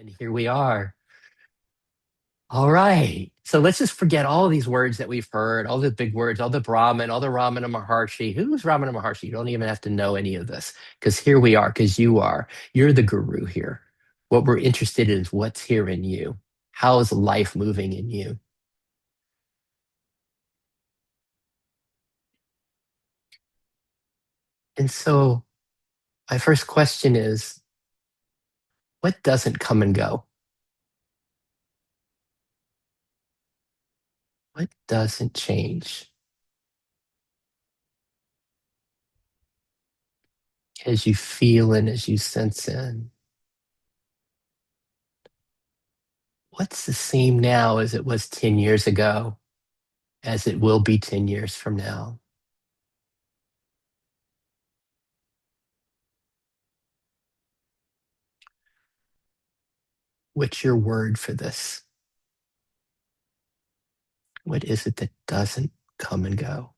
And here we are. All right. So let's just forget all these words that we've heard, all the big words, all the Brahman, all the Ramana Maharshi. Who's Ramana Maharshi? You don't even have to know any of this because here we are, because you are. You're the guru here. What we're interested in is what's here in you. How is life moving in you? And so my first question is, what doesn't come and go? What doesn't change? As you feel and as you sense in, what's the same now as it was 10 years ago, as it will be 10 years from now? What's your word for this? What is it that doesn't come and go?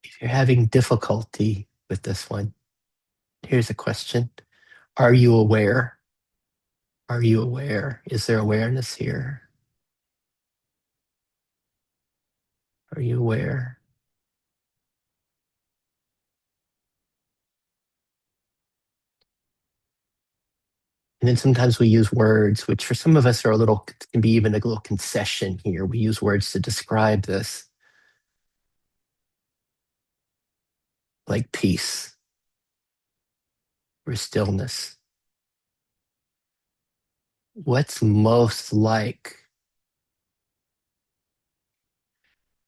If you're having difficulty with this one, here's a question. Are you aware? Are you aware? Is there awareness here? Are you aware? And then sometimes we use words, which for some of us are a little, can be even a little concession here. We use words to describe this, like peace or stillness. What's most like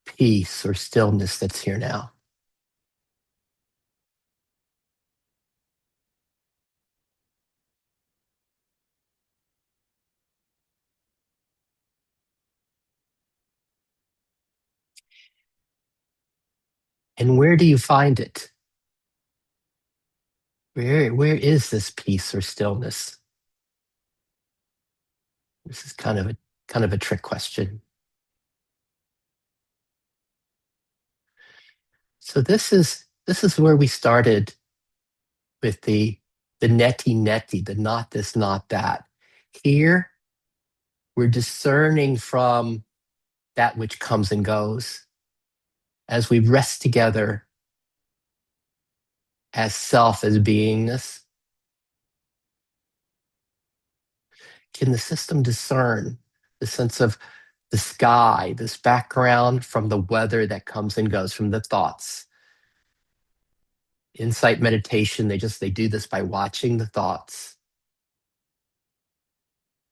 peace or stillness that's here now? And where do you find it? Where is this peace or stillness? This is kind of a trick question. So this is where we started with the neti, the not this, not that. Here we're discerning from that which comes and goes as we rest together as self, as beingness. Can the system discern the sense of the sky, this background from the weather that comes and goes, from the thoughts? Insight meditation, they do this by watching the thoughts,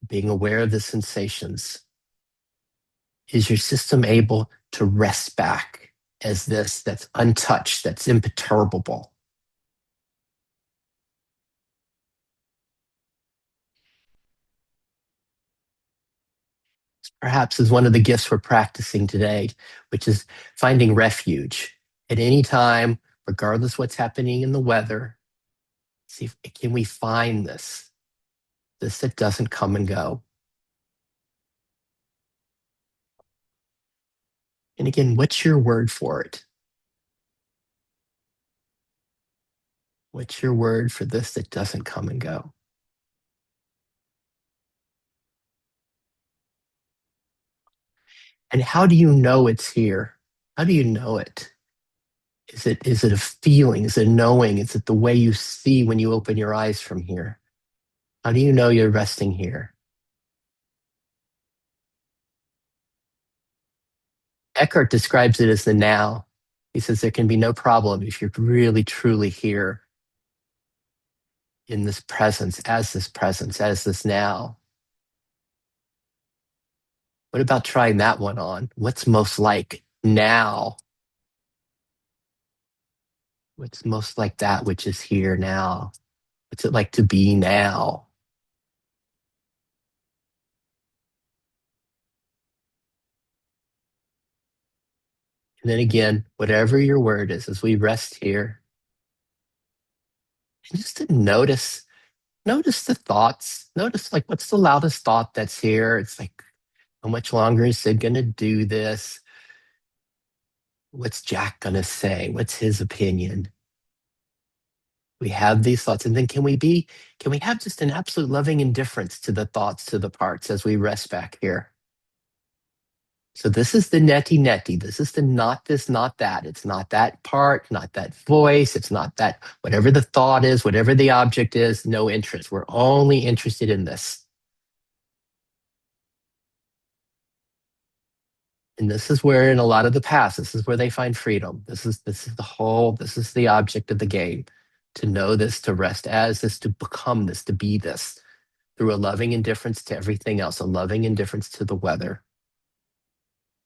being aware of the sensations. Is your system able to rest back as this that's untouched, that's imperturbable? Perhaps is one of the gifts we're practicing today, which is finding refuge at any time, regardless what's happening in the weather. See, can we find this that doesn't come and go? And again, what's your word for it? What's your word for this that doesn't come and go? And how do you know it's here? How do you know it? Is it a feeling? Is it knowing? Is it the way you see when you open your eyes from here? How do you know you're resting here? Eckhart describes it as the now. He says there can be no problem if you're really truly here in this presence, as this now. What about trying that one on? What's most like now? What's most like that which is here now? What's it like to be now? And then again, whatever your word is, as we rest here, and just to notice the thoughts. Notice like what's the loudest thought that's here? It's like, how much longer is Sid gonna do this? What's Jack gonna say? What's his opinion? We have these thoughts, and then can we have just an absolute loving indifference to the thoughts, to the parts as we rest back here? So this is the neti neti. This is the not this, not that. It's not that part, not that voice. It's not that whatever the thought is, whatever the object is, no interest. We're only interested in this. And this is where in a lot of the past, this is where they find freedom. This is the object of the game. To know this, to rest as this, to become this, to be this through a loving indifference to everything else, a loving indifference to the weather.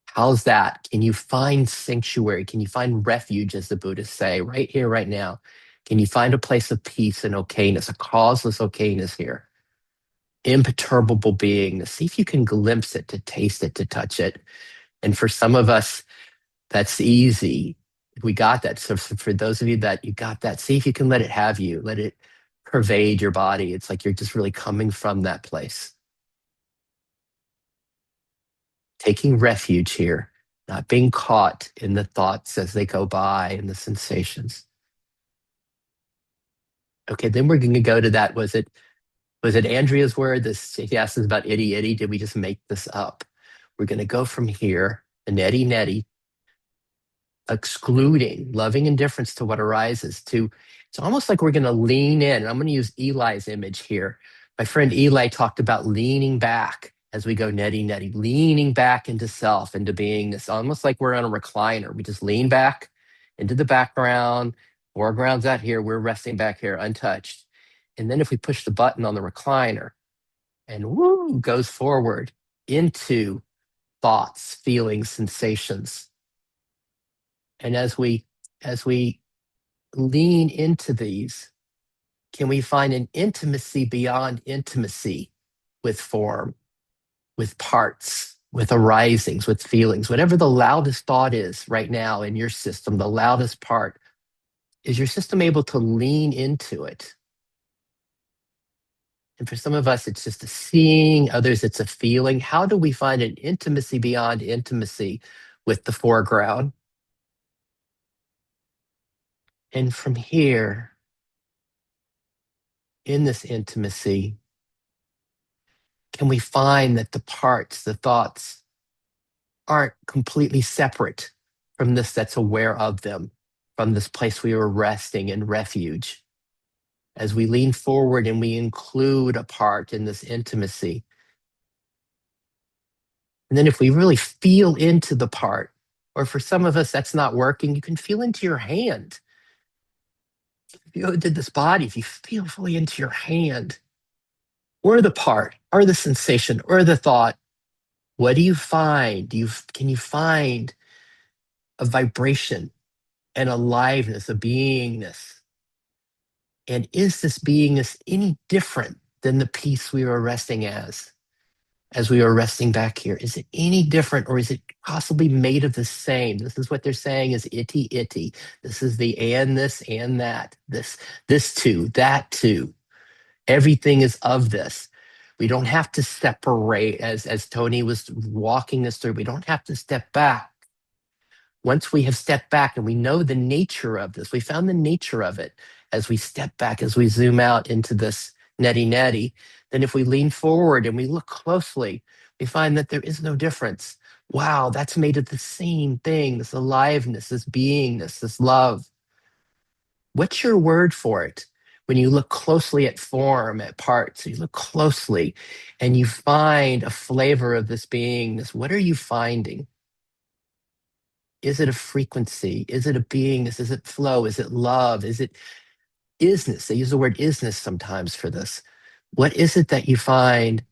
How's that? Can you find sanctuary? Can you find refuge, as the Buddhists say, right here, right now? Can you find a place of peace and okayness, a causeless okayness here? Imperturbable beingness. See if you can glimpse it, to taste it, to touch it. And for some of us, that's easy. We got that. So for those of you that you got that, see if you can let it have you, let it pervade your body. It's like you're just really coming from that place. Taking refuge here, not being caught in the thoughts as they go by and the sensations. Okay, then we're going to go to that. Was it Andrea's word? This she asked us about itty itty. Did we just make this up? We're going to go from here, the netty netty, excluding loving indifference to what arises. To it's almost like we're going to lean in. And I'm going to use Eli's image here. My friend Eli talked about leaning back as we go netty netty, leaning back into self, into beingness, almost like we're on a recliner. We just lean back into the background, foreground's out here, we're resting back here untouched. And then if we push the button on the recliner and woo, goes forward into thoughts, feelings, sensations. And as we lean into these, can we find an intimacy beyond intimacy with form, with parts, with arisings, with feelings? Whatever the loudest thought is right now in your system, the loudest part, is your system able to lean into it? And for some of us, it's just a seeing, others, it's a feeling. How do we find an intimacy beyond intimacy with the foreground? And from here, in this intimacy, can we find that the parts, the thoughts, aren't completely separate from this that's aware of them, from this place we are resting in refuge? As we lean forward and we include a part in this intimacy. And then if we really feel into the part, or for some of us that's not working, you can feel into your hand. Feel into this body, if you feel fully into your hand, or the part, or the sensation, or the thought, what do you find? Can you find a vibration, an aliveness, a beingness? And is this beingness any different than the piece we were resting as we were resting back here? Is it any different, or is it possibly made of the same? This is what they're saying is itty itty. This is the and this and that. This too, that too. Everything is of this. We don't have to separate, as Tony was walking us through. We don't have to step back. Once we have stepped back and we know the nature of this, we found the nature of it as we step back, as we zoom out into this netty netty, then if we lean forward and we look closely, we find that there is no difference. Wow, that's made of the same thing, this aliveness, this beingness, this love. What's your word for it? When you look closely at form, at parts, you look closely and you find a flavor of this beingness, what are you finding? Is it a frequency? Is it a beingness? Is it flow? Is it love? Is it isness? They use the word isness sometimes for this. What is it that you find?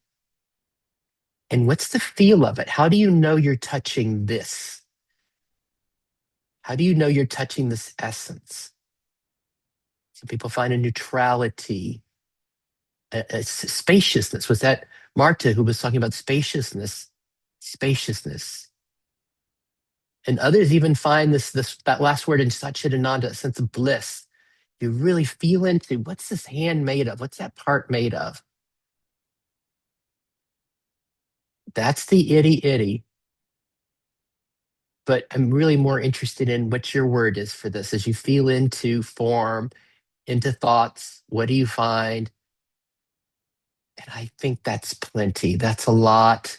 And what's the feel of it? How do you know you're touching this? How do you know you're touching this essence? Some people find a neutrality, a spaciousness. Was that Marta who was talking about spaciousness? Spaciousness. And others even find that last word in Satchitananda, a sense of bliss. You really feel into what's this hand made of? What's that part made of? That's the itty itty. But I'm really more interested in what your word is for this as you feel into form into thoughts. What do you find? And I think that's plenty. That's a lot.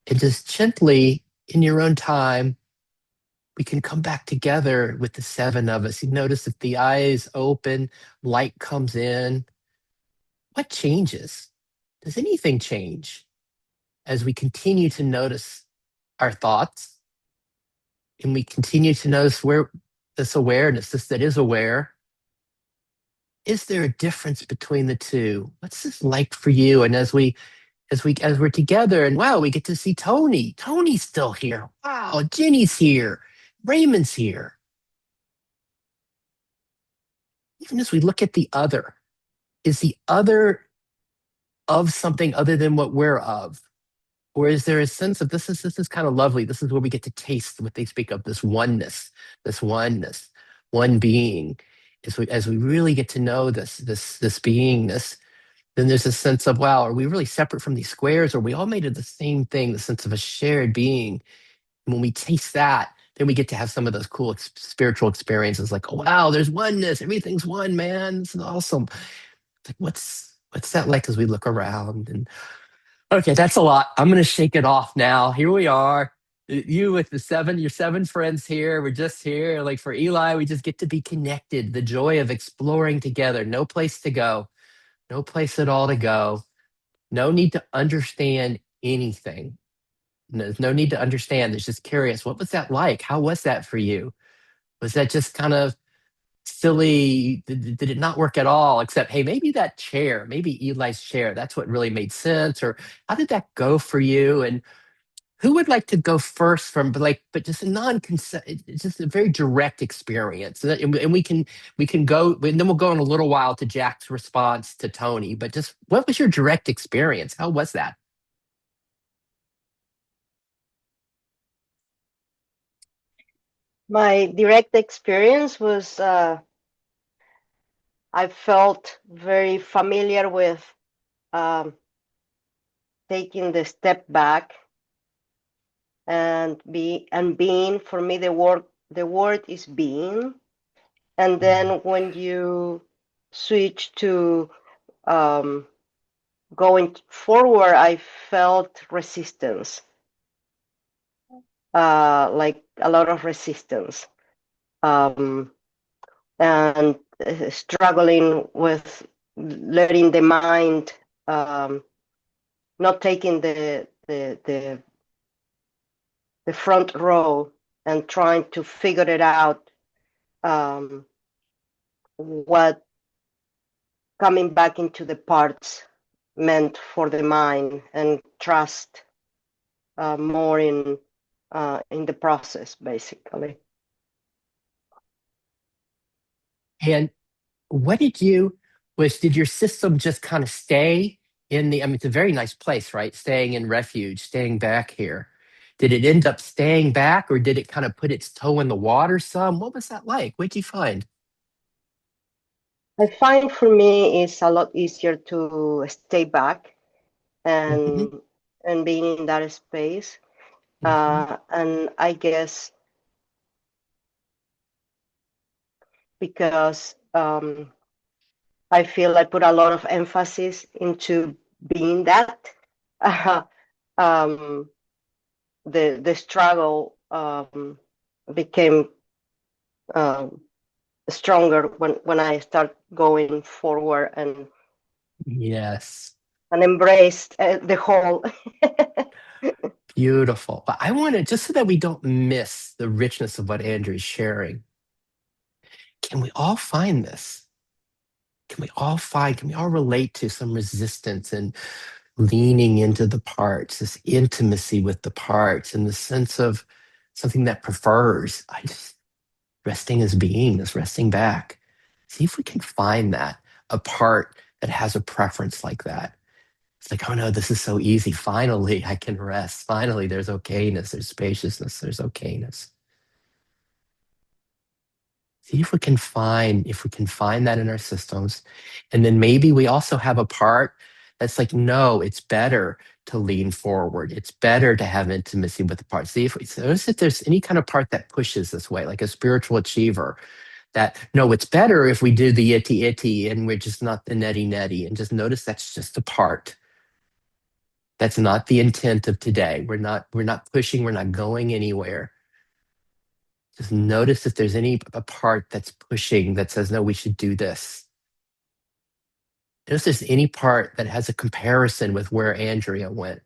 And just gently, in your own time, we can come back together with the seven of us. You notice if the eyes open, light comes in. What changes? Does anything change as we continue to notice our thoughts and we continue to notice where this awareness, this that is aware, is there a difference between the two? What's this like for you? And as we're together and wow, we get to see Tony. Tony's still here. Wow, Jenny's here. Raymond's here. Even as we look at the other, is the other of something other than what we're of? Or is there a sense of this is kind of lovely? This is where we get to taste what they speak of, this oneness, one being. As we really get to know this beingness, then there's a sense of wow, are we really separate from these squares? Or are we all made of the same thing, the sense of a shared being? And when we taste that, then we get to have some of those cool spiritual experiences like, oh wow, there's oneness, everything's one, man. This is awesome. It's like what's that like as we look around? And okay, that's a lot. I'm gonna shake it off now. Here we are. You with your seven friends here. We're just here. Like for Eli, we just get to be connected. The joy of exploring together. No place to go. No place at all to go. No need to understand anything. There's no need to understand. There's just curious. What was that like? How was that for you? Was that just kind of silly? Did it not work at all? Except, hey, maybe that chair, maybe Eli's chair, that's what really made sense. Or how did that go for you? And who would like to go first from, but just a non-consent, it's just a very direct experience. And we can go, and then we'll go in a little while to Jack's response to Tony. But just what was your direct experience? How was that? My direct experience was I felt very familiar with um, taking the step back and being. For me, the word is being. And then when you switch to um, going forward, I felt resistance, like a lot of resistance. Um, and struggling with letting the mind, not taking the front row and trying to figure it out, um, what coming back into the parts meant for the mind, and trust more in the process, basically. And what did you did your system just kind of stay in the, I mean, it's a very nice place, right? Staying in refuge, staying back here. Did it end up staying back or did it kind of put its toe in the water some? What was that like? What'd you find? I find for me it's a lot easier to stay back Hmm. and being in that space. Hmm. And I guess because I feel I put a lot of emphasis into being that, uh, um, the struggle became um, stronger when I start going forward Yes. and embrace the whole. Beautiful. But I want to, just so that we don't miss the richness of what Andrew's sharing, can we all find this? Can we all relate to some resistance and leaning into the parts, this intimacy with the parts, and the sense of something that prefers? I just resting as being, this resting back. See if we can find that, a part that has a preference like that. It's like, oh no, this is so easy. Finally, I can rest. Finally, there's okayness, there's spaciousness, there's okayness. See if we can find that in our systems. And then maybe we also have a part that's like, no, it's better to lean forward. It's better to have intimacy with the part. See if notice if there's any kind of part that pushes this way, like a spiritual achiever that no, it's better if we do the itty itty and we're just not the netty netty. And just notice that's just a part. That's not the intent of today. We're not pushing, we're not going anywhere. Just notice if there's any a part that's pushing that says, no, we should do this. Notice if there's any part that has a comparison with where Andrea went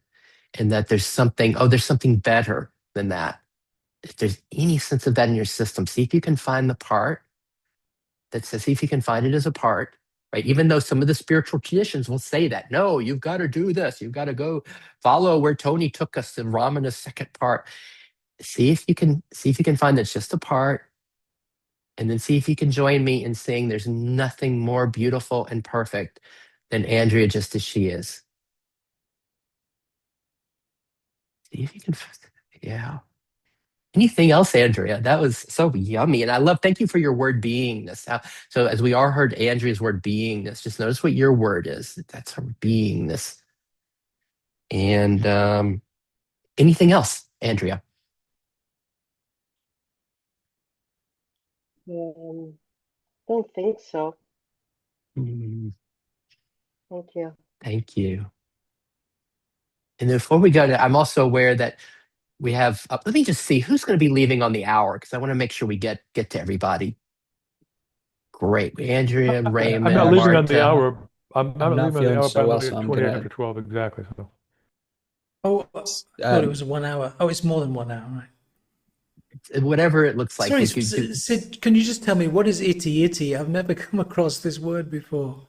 and that there's something better than that. If there's any sense of that in your system, see if you can find the part that says, see if you can find it as a part, right? Even though some of the spiritual traditions will say that, no, you've got to do this. You've got to go follow where Tony took us in Ramana's second part. See if you can find that's just a part, and then see if you can join me in saying there's nothing more beautiful and perfect than Andrea just as she is. See if you can, yeah. Anything else, Andrea? That was so yummy. And I love, thank you for your word beingness. So, as we all heard Andrea's word beingness, just notice what your word is. That's her beingness. And anything else, Andrea? Um, don't think so. Mm, Thank you. thank you. And before we go, I'm also aware that we have, let me just see who's going to be leaving on the hour because I want to make sure we get to everybody. Great. Andrea, I'm not Raymond, leaving on the Marta. hour. I'm I'm not not leaving on the feeling hour, but so I'm well, leaving so at I'm 20 gonna after 12 exactly. So. Oh, I thought it um was 1 hour. Oh, it's more than 1 hour, right? Whatever it looks like. Sorry, Sid, can you just tell me what is itty itty? I've never come across this word before.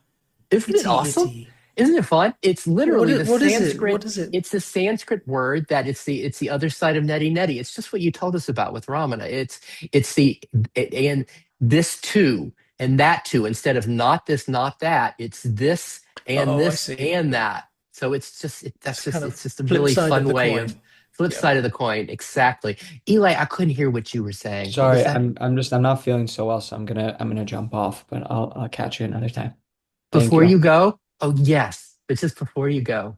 Isn't it Itty awesome? itty. Isn't it fun? It's literally the What is it? Sanskrit. What is it? It's the Sanskrit word that it's the other side of neti neti. It's just what you told us about with Ramana. It's the and this too and that too instead of not this, not that. It's Oh, I this see. and Yeah. that. So It's kind of it's just a flip really side of fun the way of coin. flip Yeah. side of the coin. Exactly. Eli, I couldn't hear what you were saying. What was sorry, that? I'm not feeling so well, so I'm gonna jump off, but I'll catch you another time. Thank Before you. you go? Oh yes, but just before you go.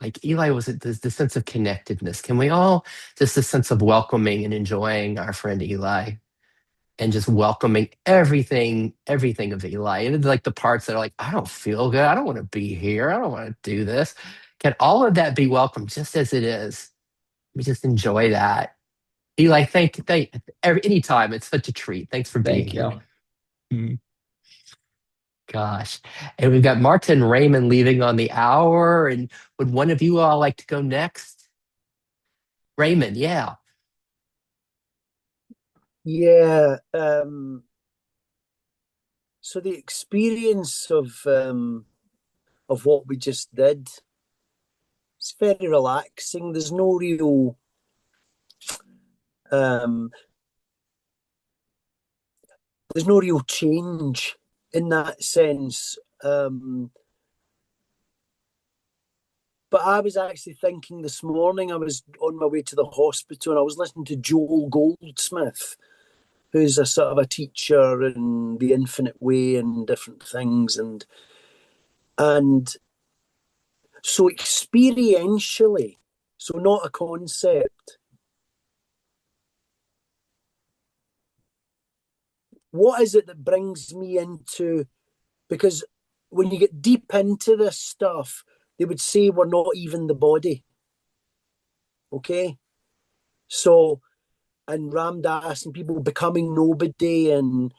Like Eli was the sense of connectedness. Can we all just a sense of welcoming and enjoying our friend Eli and just welcoming everything of Eli, even like the parts that are like, I don't feel good. I don't want to be here. I don't want to do this. Can all of that be welcomed just as it is? We just enjoy that. Eli, anytime. It's such a treat. Thanks for being Thank here. you. Mhm. Gosh. And we've got Marta and Raymond leaving on the hour. And would one of you all like to go next? Raymond, yeah. Yeah. So the experience of what we just did, it's very relaxing. Um there's no real change in that sense. But I was actually thinking this morning, I was on my way to the hospital and I was listening to Joel Goldsmith, who's a sort of a teacher in the infinite way and different things. And so experientially, so not a concept, what is it that brings me into, because when you get deep into this stuff, they would say we're not even the body. Okay. So, and Ram Dass and people becoming nobody and,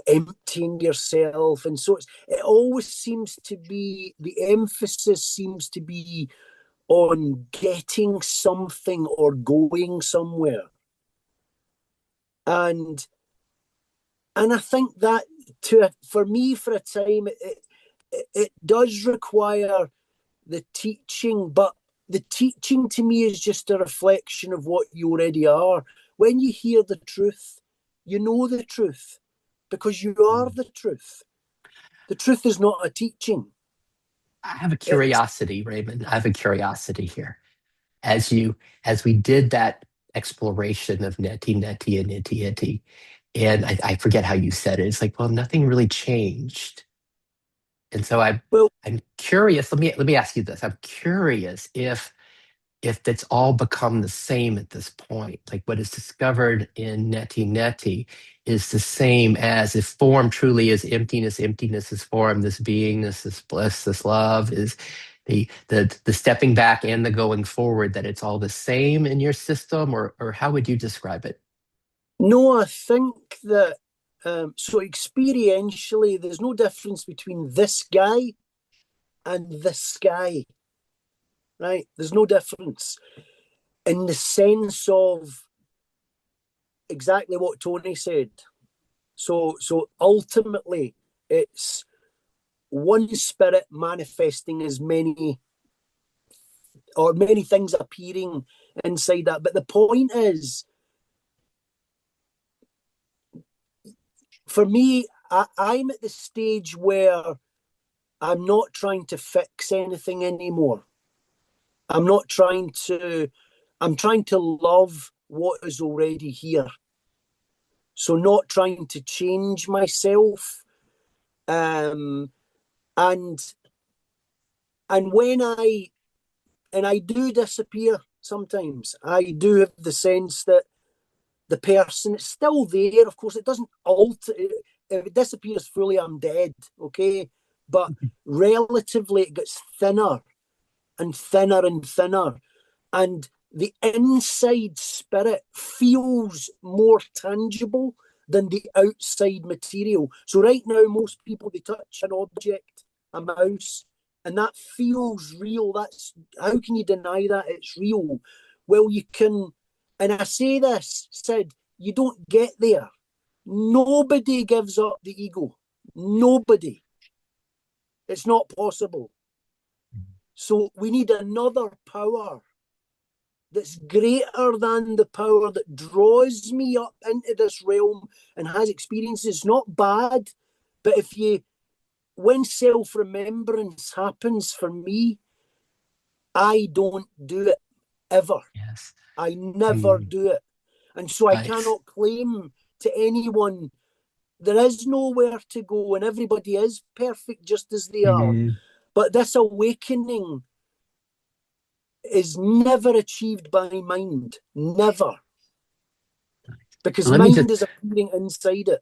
emptying yourself. And so it always seems to be, the emphasis seems to be on getting something or going somewhere. And I think that for me, for a time, it does require the teaching, but the teaching to me is just a reflection of what you already are. When you hear the truth, you know the truth because you are the truth. The truth is not a teaching. I have a It's curiosity, Raymond. I have a curiosity here. As we did that exploration of neti neti and iti iti, and I forget how you said it. It's like, well, nothing really changed. And so well, I'm curious. Let me ask you this. I'm curious if if it's all become the same at this point. Like what is discovered in Neti Neti is the same as if form truly is emptiness, emptiness is form, this beingness, this bliss, this love is the stepping back and the going forward, that it's all the same in your system, or how would you describe it? No, I think that so experientially, there's no difference between this guy and this guy, right? There's no difference in the sense of exactly what Tony said. So ultimately, it's one spirit manifesting as many things appearing inside that. But the point is, for me, I'm at the stage where I'm not trying to fix anything anymore. I'm trying to love what is already here. So not trying to change myself. And when I do disappear sometimes, I do have the sense that the person is still there. Of course, it doesn't alter. If it disappears fully, I'm dead. Okay, but relatively, it gets thinner and thinner and thinner, and the inside spirit feels more tangible than the outside material. So right now, most people, they touch an object, a mouse, and that feels real. That's, how can you deny that it's real? Well, you can, and I say this, Sid, you don't get there. Nobody gives up the ego. Nobody. It's not possible. So we need another power that's greater than the power that draws me up into this realm and has experiences. It's not bad, but when self-remembrance happens for me, I don't do it ever. Yes. I never do it. And so I Nice. cannot claim to anyone there is nowhere to go and everybody is perfect just as they are. But this awakening is never achieved by mind. Never. Because So let me just mind is appearing inside it.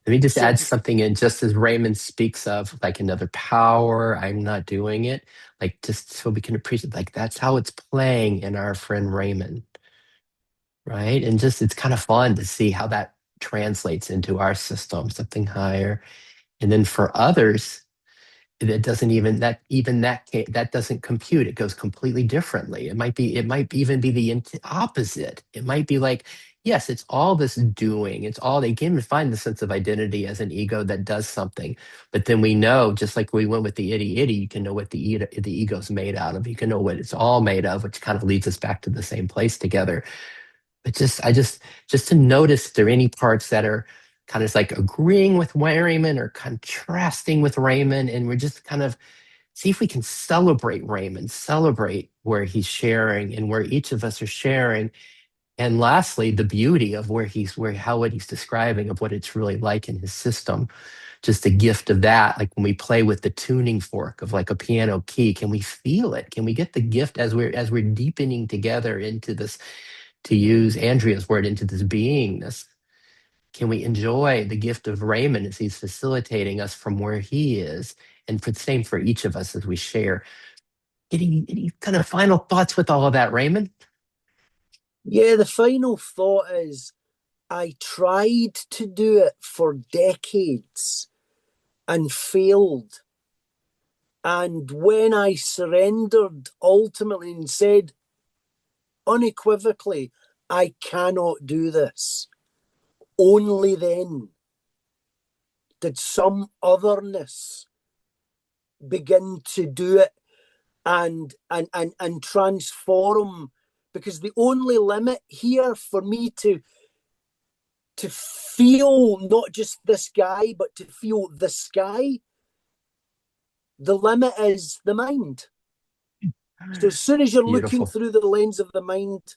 let me just So add something in, just as Raymond speaks of like another power, I'm not doing it, like just so we can appreciate, like that's how it's playing in our friend Raymond, right? And just it's kind of fun to see how that translates into our system, something higher. And then for others, that doesn't even that doesn't compute. It goes completely differently. It might even be the opposite. It might be like, yes, it's all this doing. It's all they can find the sense of identity as an ego that does something. But then we know, just like we went with the itty itty, you can know what the ego's made out of. You can know what it's all made of, which kind of leads us back to the same place together. But just to notice if there are any parts that are kind of like agreeing with Raymond or contrasting with Raymond, and we're just kind of see if we can celebrate Raymond, celebrate where he's sharing and where each of us are sharing. And lastly, the beauty of what he's describing of what it's really like in his system. Just the gift of that, like when we play with the tuning fork of like a piano key, can we feel it? Can we get the gift as we're deepening together into this, to use Andrea's word, into this beingness? Can we enjoy the gift of Raymond as he's facilitating us from where he is? And for the same for each of us as we share. Any kind of final thoughts with all of that, Raymond? yeah, the final thought is I tried to do it for decades and failed. And when I surrendered ultimately and said unequivocally, I cannot do this, only then did some otherness begin to do it and transform. Because the only limit here for me to feel not just this guy, but to feel the sky, the limit is the mind. So as soon as you're looking Beautiful. through the lens of the mind,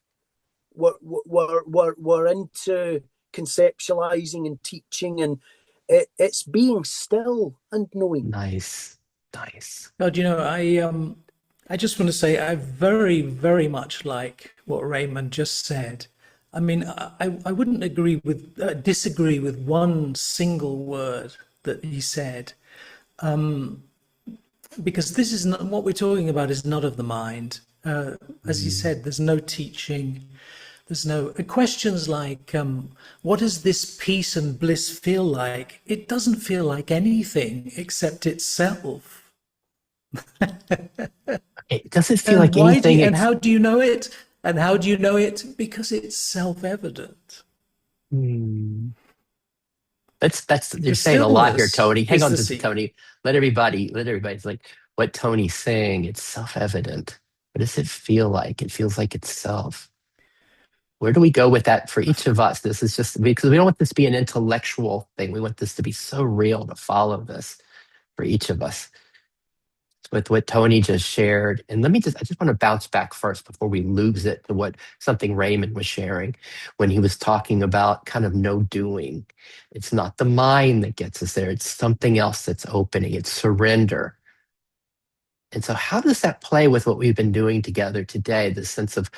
we're into conceptualizing and teaching, and it's being still and knowing. Nice. Nice. God, you know, I just want to say I very, very much like what Raymond just said. I mean, I wouldn't disagree with one single word that he said, because this is not what we're talking about is not of the mind. As he Mm. said, there's no teaching. There's no questions like, what does this peace and bliss feel like? It doesn't feel like anything except itself. It doesn't feel And like anything. how do you know it? And how do you know it? Because it's self-evident. Hmm. That's The you're saying a lot here, stillness Tony. Hang is on the to secret. Tony. Let everybody's like what Tony's saying. It's self-evident. What does it feel like? It feels like itself. Where do we go with that for each of us? This is just because we don't want this to be an intellectual thing. We want this to be so real to follow this for each of us with what Tony just shared. And I just want to bounce back first before we lose it to what something Raymond was sharing when he was talking about kind of no doing. It's not the mind that gets us there, it's something else that's opening, it's surrender. And so, how does that play with what we've been doing together today? This sense of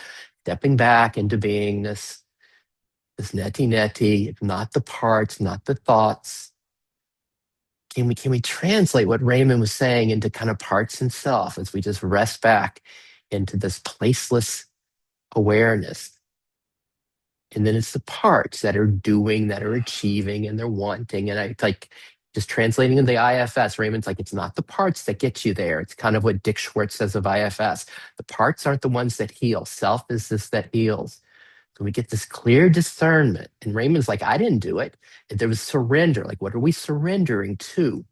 stepping back into beingness, this neti neti, not the parts, not the thoughts. Can we translate what Raymond was saying into kind of parts and self as we just rest back into this placeless awareness? And then it's the parts that are doing, that are achieving, and they're wanting. And I like just translating in the IFS. Raymond's like, it's not the parts that get you there. It's kind of what Dick Schwartz says of IFS. The parts aren't the ones that heal. Self is this that heals. So we get this clear discernment. And Raymond's like, I didn't do it. And there was surrender. Like, what are we surrendering to?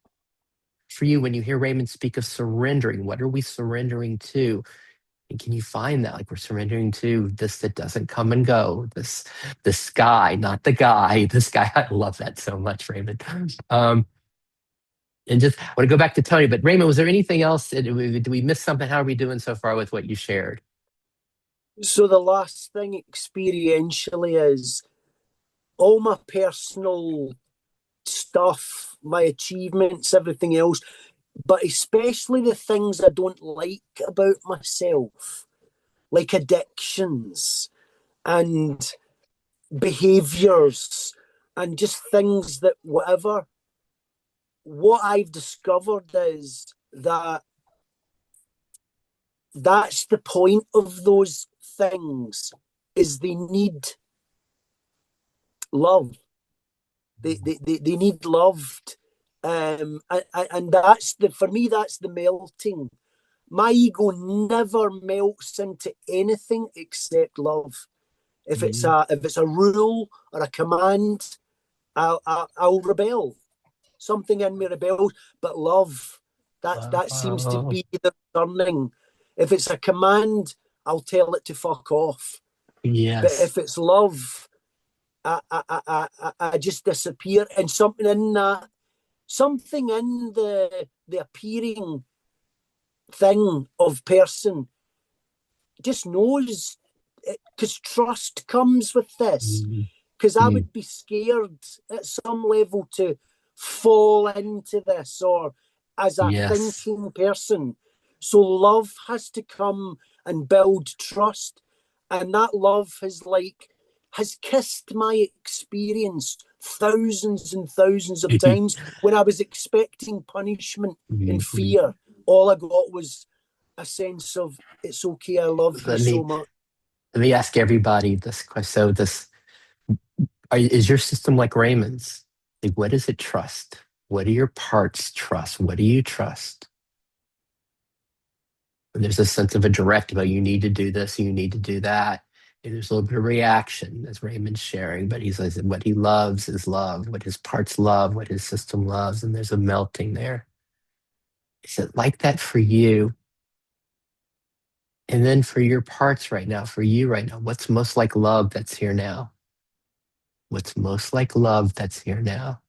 For you, when you hear Raymond speak of surrendering, what are we surrendering to? And can you find that? Like we're surrendering to this that doesn't come and go, this sky, not the guy, this guy. I love that so much, Raymond. And just I want to go back to Tony, but Raymond, was there anything else? Did we miss something? How are we doing so far with what you shared? So the last thing experientially is all my personal stuff, my achievements, everything else, but especially the things I don't like about myself, like addictions and behaviors and just things that whatever. What I've discovered is that that's the point of those things is they need love. They need loved. And that's for me, that's the melting. My ego never melts into anything except love. Mm. If it's a rule or a command, I'll rebel. Something in me rebels, but love, that seems to Oh, be the turning. If it's a command, I'll tell it to fuck off. But yes. if it's love, I just disappear. And something in that, something in the appearing thing of person just knows, because trust comes with this. Mm, Because I mm, would be scared at some level to fall into this or as a yes. thinking person. So love has to come and build trust. And that love has kissed my experience thousands and thousands of times when I was expecting punishment and Mhm. fear. All I got was a sense of it's okay, I love you Let so me much. let me ask everybody this question. So is your system like Raymond's? Like, what does it trust? What do your parts trust? What do you trust? And there's a sense of a directive. Oh, you need to do this. You need to do that. And there's a little bit of reaction, as Raymond's sharing. But he says what he loves is love. What his parts love, what his system loves, and there's a melting there. Is it like that for you? And then for your parts right now, for you right now, what's most like love that's here now? What's most like love that's here now?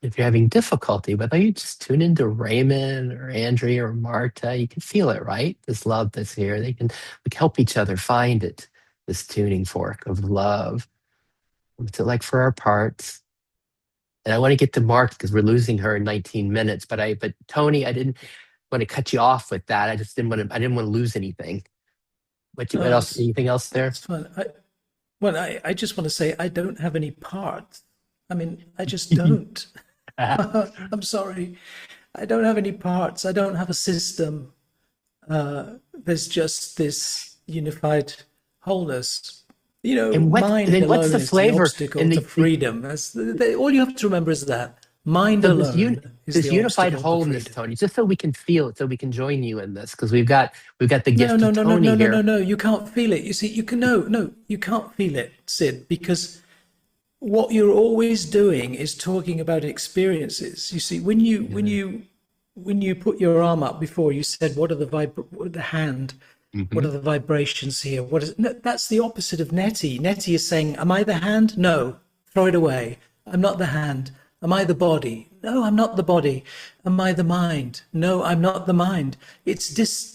If you're having difficulty, whether you just tune into Raymond or Andrea or Marta, you can feel it, right? This love that's here. They can help each other find it, this tuning fork of love. What's it like for our parts? And I want to get to Mark because we're losing her in 19 minutes. But Tony, I didn't. want to cut you off with that. I didn't want to lose anything. What No, else? Anything else there? it's fine. I just want to say I don't have any parts. I mean, I just don't. I'm sorry. I don't have any parts. I don't have a system. There's just this unified wholeness. And Mind what's alone the is the flavor obstacle and to freedom. All you have to remember is that mind so alone is this the unified obstacle to wholeness, freedom. Tony, just so we can feel it, so we can join you in this, because we've got the No, gift no, of no, no, Tony no, no, no, here. no. You can't feel it. You see, you can no, you can't feel it, Sid, because what you're always doing is talking about experiences. You see, when you put your arm up before, you said, what are the hand? What Hmm. are the vibrations here? What is no, that's the opposite of Nettie. Nettie is saying, am I the hand? No, throw it away. I'm not the hand. Am I the body? No, I'm not the body. Am I the mind? No, I'm not the mind. It's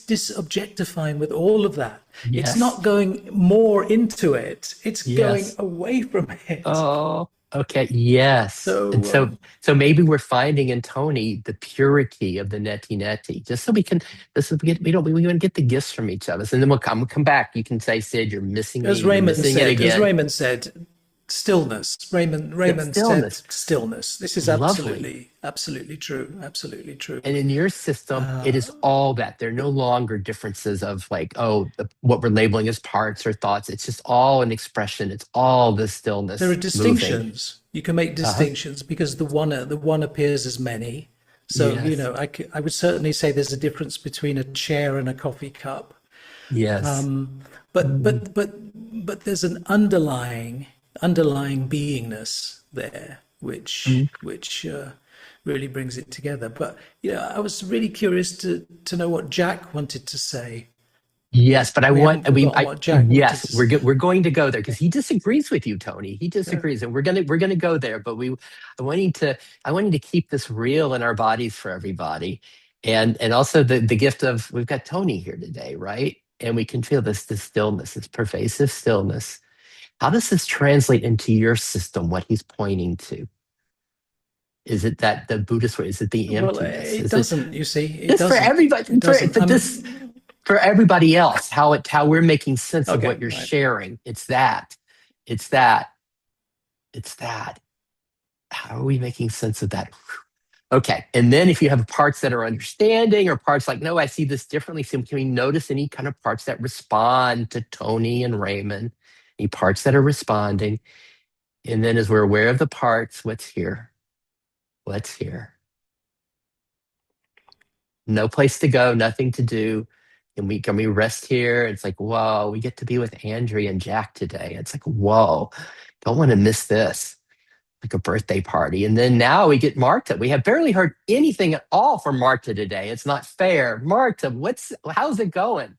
disobjectifying with all of that. It's Yes. not going more into it. It's going Yes. away from it. Oh, okay. Yes. And So so maybe we're finding in Tony the purity of the neti neti, just so we can, this is, we want to get the gifts from each of us. And then we'll come back. You can say, Sid, you're missing me. You're missing it As again. Raymond said, stillness. Yep, Raymond said stillness. stillness. This is Lovely. absolutely true. Absolutely true. And in your system, it is all that. There are no longer differences of like, oh, what we're labeling as parts or thoughts. It's just all an expression. It's all the There are stillness moving. distinctions. You can make Uh-huh. distinctions because the one appears as many. So, Yes. I would certainly say there's a difference between a chair and a coffee cup. Yes. But Mm. but but but there's an underlying beingness there, Mm. which really brings it together. But I was really curious to know what Jack wanted to say. Yes, but We haven't forgotten what Jack wanted yes, to say. we're going to go there because he disagrees with you, Tony. He disagrees, and we're gonna go there. But I want you to keep this real in our bodies for everybody, and also the gift of we've got Tony here today, right? And we can feel this stillness, this pervasive stillness. How does this translate into your system? What he's pointing to? Is it that the Buddhist way? Is it the Well, emptiness? it Is it doesn't. You see, it this for doesn't. everybody? It doesn't. But this for everybody else, how we're making sense of Okay, what you're right. sharing. It's that. It's that. It's that. How are we making sense of that? Okay. And then if you have parts that are understanding or parts like, no, I see this differently. So can we notice any kind of parts that respond to Tony and Raymond? Any parts that are responding? And then as we're aware of the parts, what's here? What's here? No place to go, nothing to do. And can we rest here? It's like, whoa, we get to be with Andrea and Jack today. It's like, whoa, don't want to miss this. Like a birthday party. And then now we get Marta. We have barely heard anything at all from Marta today. It's not fair. Marta, how's it going?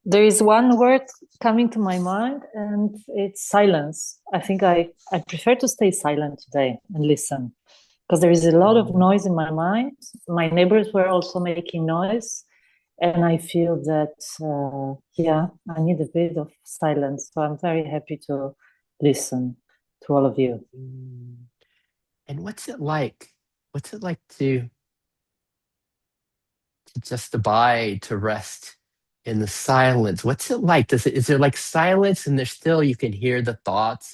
There is one word coming to my mind, and it's silence. I think I prefer to stay silent today and listen because there is a lot of noise in my mind. My neighbors were also making noise, and I feel that, I need a bit of silence. So I'm very happy to listen to all of you. And what's it like? What's it like to just abide, to rest in the silence? What's it like? Is there like silence and there's still, you can hear the thoughts,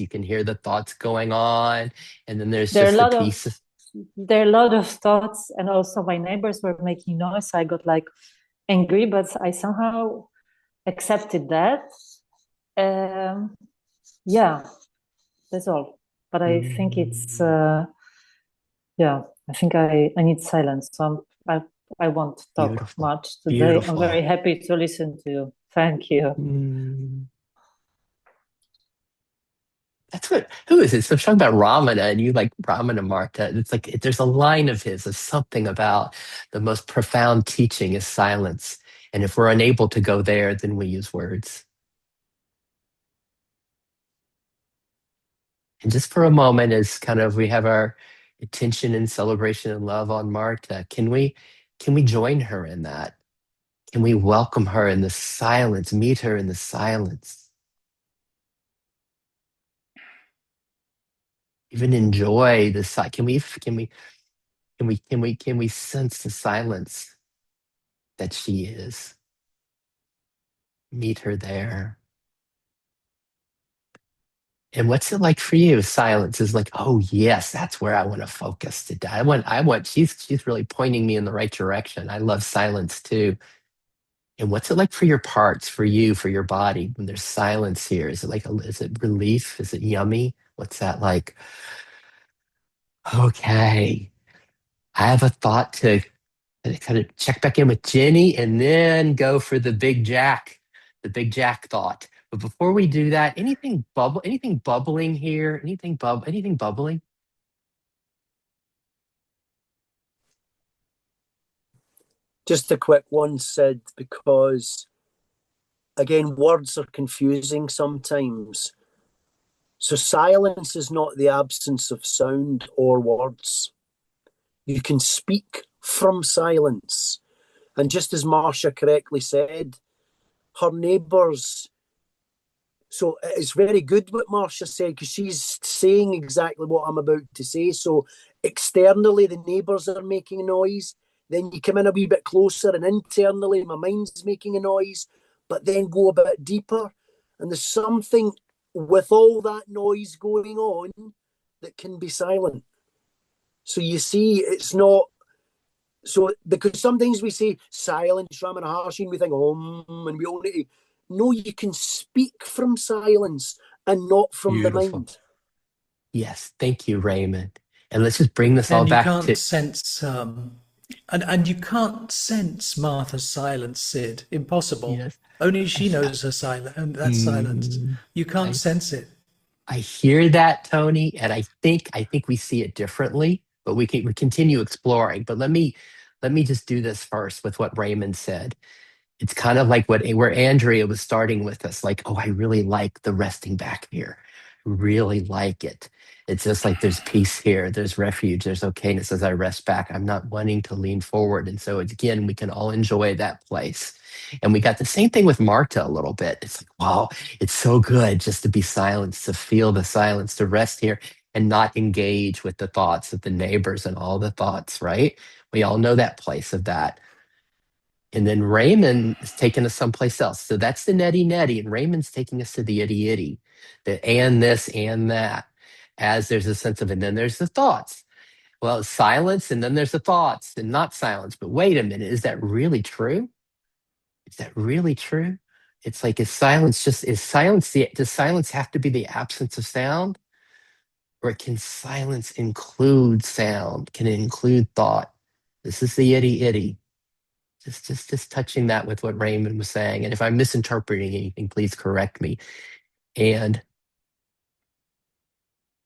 going on, and then there's There are a just the lot of peace. there are a lot of thoughts, and also my neighbors were making noise. I got like angry, but I somehow accepted that. Yeah, that's all. But I think it's I think I need silence. So I won't talk Beautiful. much today. I'm Beautiful. very happy to listen to you. Thank you. That's who is it? So I'm talking about Ramana and you like Ramana Marta. It's like there's a line of his of something about the most profound teaching is silence. And if we're unable to go there, then we use words. And just for a moment, as kind of we have our attention and celebration and love on Marta, can we join her in that? Can we welcome her in the silence, meet her in the silence? Even enjoy the sight. Can we Can we sense the silence that she is? Meet her there. And what's it like for you? Silence is like, oh yes, that's where I want to focus today. She's really pointing me in the right direction. I love silence too. And what's it like for your parts, for you, for your body when there's silence here? Is it is it relief? Is it yummy? What's that like? Okay. I have a thought to kind of check back in with Jenny and then go for the big Jack thought. But before we do that, anything bubbling here? Anything bubbling? Just a quick one, Sid, because again, words are confusing sometimes. So silence is not the absence of sound or words. You can speak from silence. And just as Marcia correctly said, her neighbours. So it's very good what Marcia said because she's saying exactly what I'm about to say. So externally, the neighbours are making a noise. Then you come in a wee bit closer, and internally, my mind's making a noise. But then go a bit deeper, and there's something with all that noise going on that can be silent. So you see, it's not so because sometimes we say silence, Ramana Harshi, and we think, and we all need to. No, you can speak from silence and not from the Beautiful. mind. Yes, thank you, Raymond. And let's just bring this all And you back to can't sense and you can't sense Martha's silence, Sid. Impossible. yes. Only she knows her silence, and that silence. You can't sense it. I hear that, Tony, and I think we see it differently, but we continue exploring. But let me just do this first with what Raymond said. It's kind of like where Andrea was starting with us, like, oh, I really like the resting back here. Really like it. It's just like there's peace here, there's refuge, there's okayness as I rest back. I'm not wanting to lean forward. And so it's, again, we can all enjoy that place. And we got the same thing with Marta a little bit. It's like, wow, it's so good just to be silenced, to feel the silence, to rest here and not engage with the thoughts of the neighbors and all the thoughts, right? We all know that place of that. And then Raymond is taking us someplace else. So that's the netty netty. And Raymond's taking us to the itty itty, the and this and that, as there's a sense of, and then there's the thoughts. Well, it's silence, and then there's the thoughts, and not silence. But wait a minute, is that really true? Is that really true? It's like, does silence have to be the absence of sound? Or can silence include sound? Can it include thought? This is the itty itty. Just touching that with what Raymond was saying. And if I'm misinterpreting anything, please correct me. And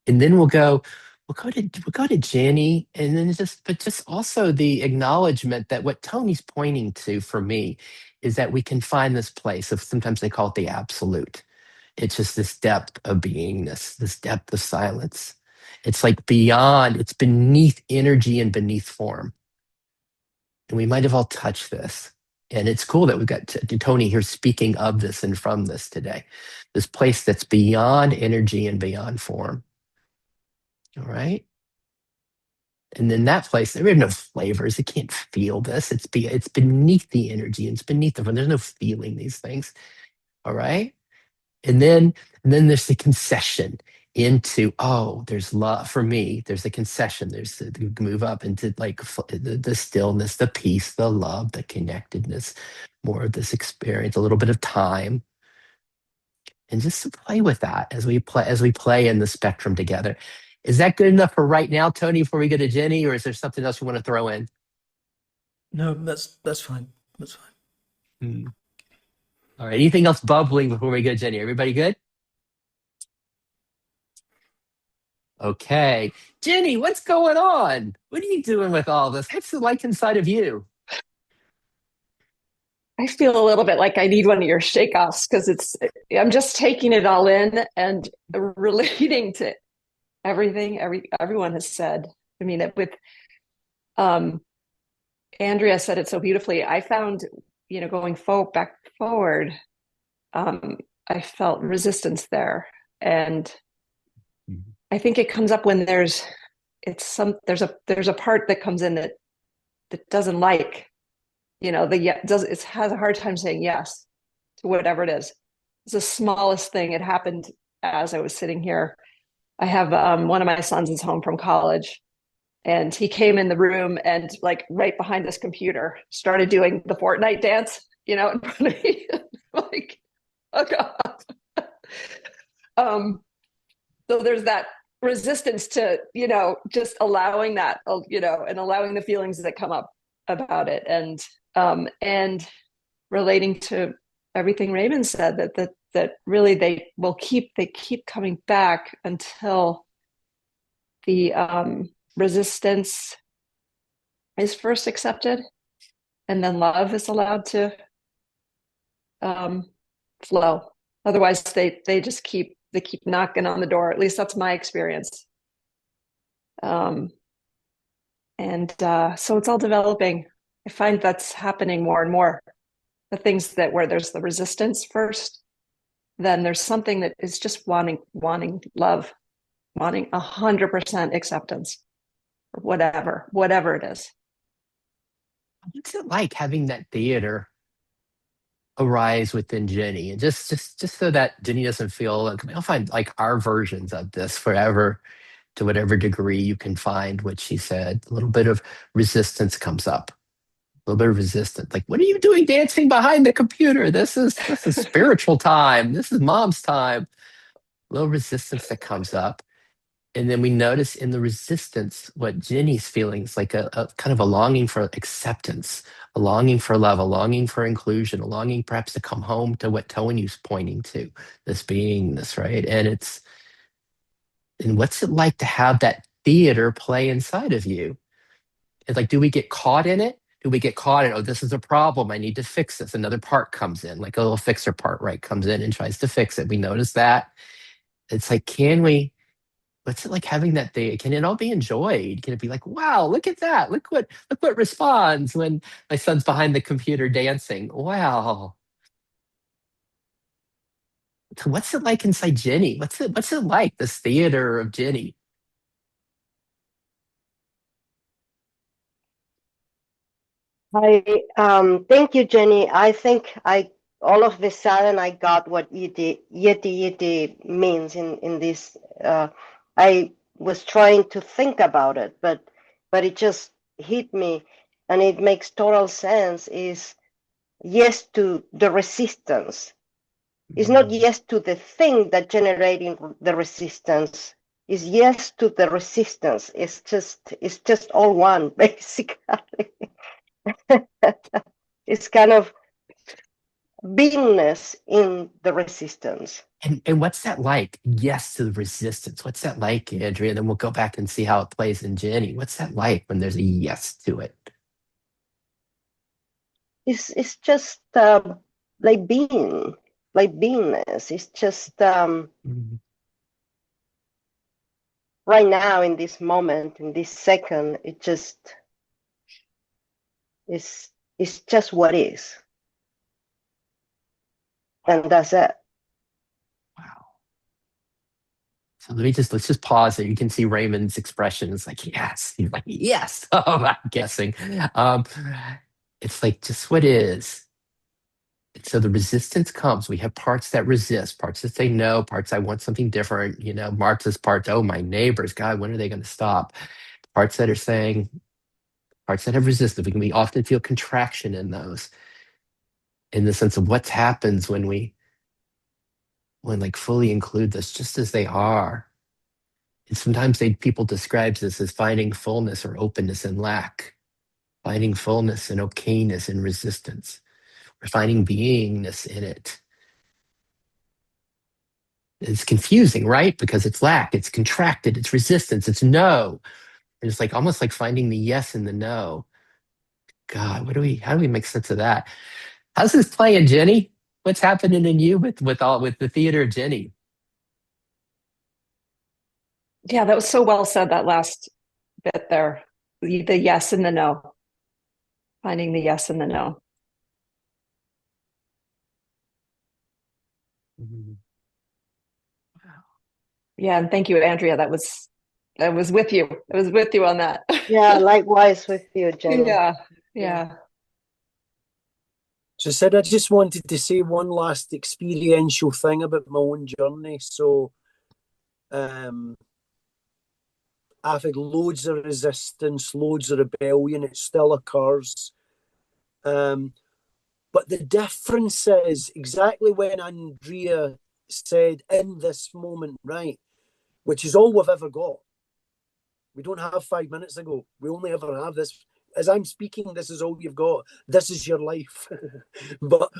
then we'll go to Jenny, and then just also the acknowledgement that what Tony's pointing to for me is that we can find this place of, sometimes they call it the absolute. It's just this depth of beingness, this depth of silence. It's like beyond, it's beneath energy and beneath form. And we might have all touched this. And it's cool that we've got Tony here speaking of this and from this today. This place that's beyond energy and beyond form. All right. And then that place, there are no flavors. It can't feel this. It's beneath the energy. It's beneath the form. There's no feeling these things. All right. And then there's the concession into, oh, there's love for me. There's the concession. There's the move up into like the stillness, the peace, the love, the connectedness, more of this experience, a little bit of time, and just to play with that as we play in the spectrum together. Is that good enough for right now, Tony? Before we go to Jenny, or is there something else you want to throw in? No, that's fine. That's fine. Hmm. All right. Anything else bubbling before we go to Jenny? Everybody good? Okay. Jenny, what's going on? What are you doing with all this? What's the like inside of you? I feel a little bit like I need one of your shake-offs because I'm just taking it all in and relating to everything everyone has said. I mean, with Andrea said it so beautifully. I found, going back forward, I felt resistance there. And I think it comes up when there's there's a part that comes in that doesn't like, it has a hard time saying yes to whatever it is. It's the smallest thing. It happened as I was sitting here. I have one of my sons is home from college, and he came in the room and like right behind this computer started doing the Fortnite dance, in front of me. Like, oh God. So there's that resistance to, just allowing that, and allowing the feelings that come up about it, and relating to everything Raymond said, that really they keep coming back until the resistance is first accepted, and then love is allowed to flow. Otherwise, they just keep knocking on the door. At least that's my experience. And so it's all developing. I find that's happening more and more. The things where there's the resistance first, then there's something that is just wanting love, wanting 100% acceptance, or whatever it is. What's it like having that theater arise within Jenny, and just so that Jenny doesn't feel like, I'll find like our versions of this forever, to whatever degree you can find what she said. A little bit of resistance comes up, a little bit of resistance, like, what are you doing dancing behind the computer? This is spiritual time, this is mom's time. A little resistance that comes up, and then we notice in the resistance what Jenny's feeling is, like a kind of a longing for acceptance, a longing for love, a longing for inclusion, a longing perhaps to come home to what Tony's pointing to, this beingness, right? And what's it like to have that theater play inside of you? It's like, do we get caught in it? Do we get caught in, oh, this is a problem, I need to fix this? Another part comes in, like a little fixer part, right? Comes in and tries to fix it. We notice that. It's like, what's it like having that thing? Can it all be enjoyed? Can it be like, wow, look at that. Look what responds when my son's behind the computer dancing. Wow. So what's it like inside Jenny? What's it like, this theater of Jenny? Thank you, Jenny. I think all of the sudden I got what yeti means in this. I was trying to think about it, but it just hit me, and it makes total sense. Is yes to the resistance. It's not yes to the thing that generating the resistance. Is yes to the resistance. It's just all one, basically. It's kind of beingness in the resistance. And what's that like? Yes to the resistance. What's that like, Andrea? Then we'll go back and see how it plays in Jenny. What's that like when there's a yes to it? It's just like being, like beingness. It's just Mhm. right now in this moment, in this second, it just is. It's just what is, and that's it. Wow. So let's just pause there. You can see Raymond's expression. It's like, yes. He's like, yes. Oh, I'm guessing. Um, it's like just what is. So the resistance comes. We have parts that resist, parts that say no, parts I want something different. Marta's parts, oh, my neighbors, God, when are they going to stop? Parts that are saying, parts that have resisted. We often feel contraction in those, in the sense of what happens when like fully include this just as they are. And sometimes people describe this as finding fullness or openness in lack, finding fullness and okayness in resistance, or finding beingness in it. It's confusing, right? Because it's lack, it's contracted, it's resistance, it's no. And it's like almost like finding the yes and the no. God, how do we make sense of that? How's this playing, Jenny? What's happening in you with the theater of Jenny? Yeah, that was so well said, that last bit there. The yes and the no. Finding the yes and the no. Mhm. Wow. Yeah, and thank you, Andrea. That was I was with you. I was with you on that. Yeah, likewise with you, Jenny. Yeah. So, Sid, I just wanted to say one last experiential thing about my own journey. So, I've had loads of resistance, loads of rebellion. It still occurs. But the difference is exactly when Andrea said, in this moment, right, which is all we've ever got. We don't have 5 minutes ago. We only ever have this. As I'm speaking, this is all you've got. This is your life. but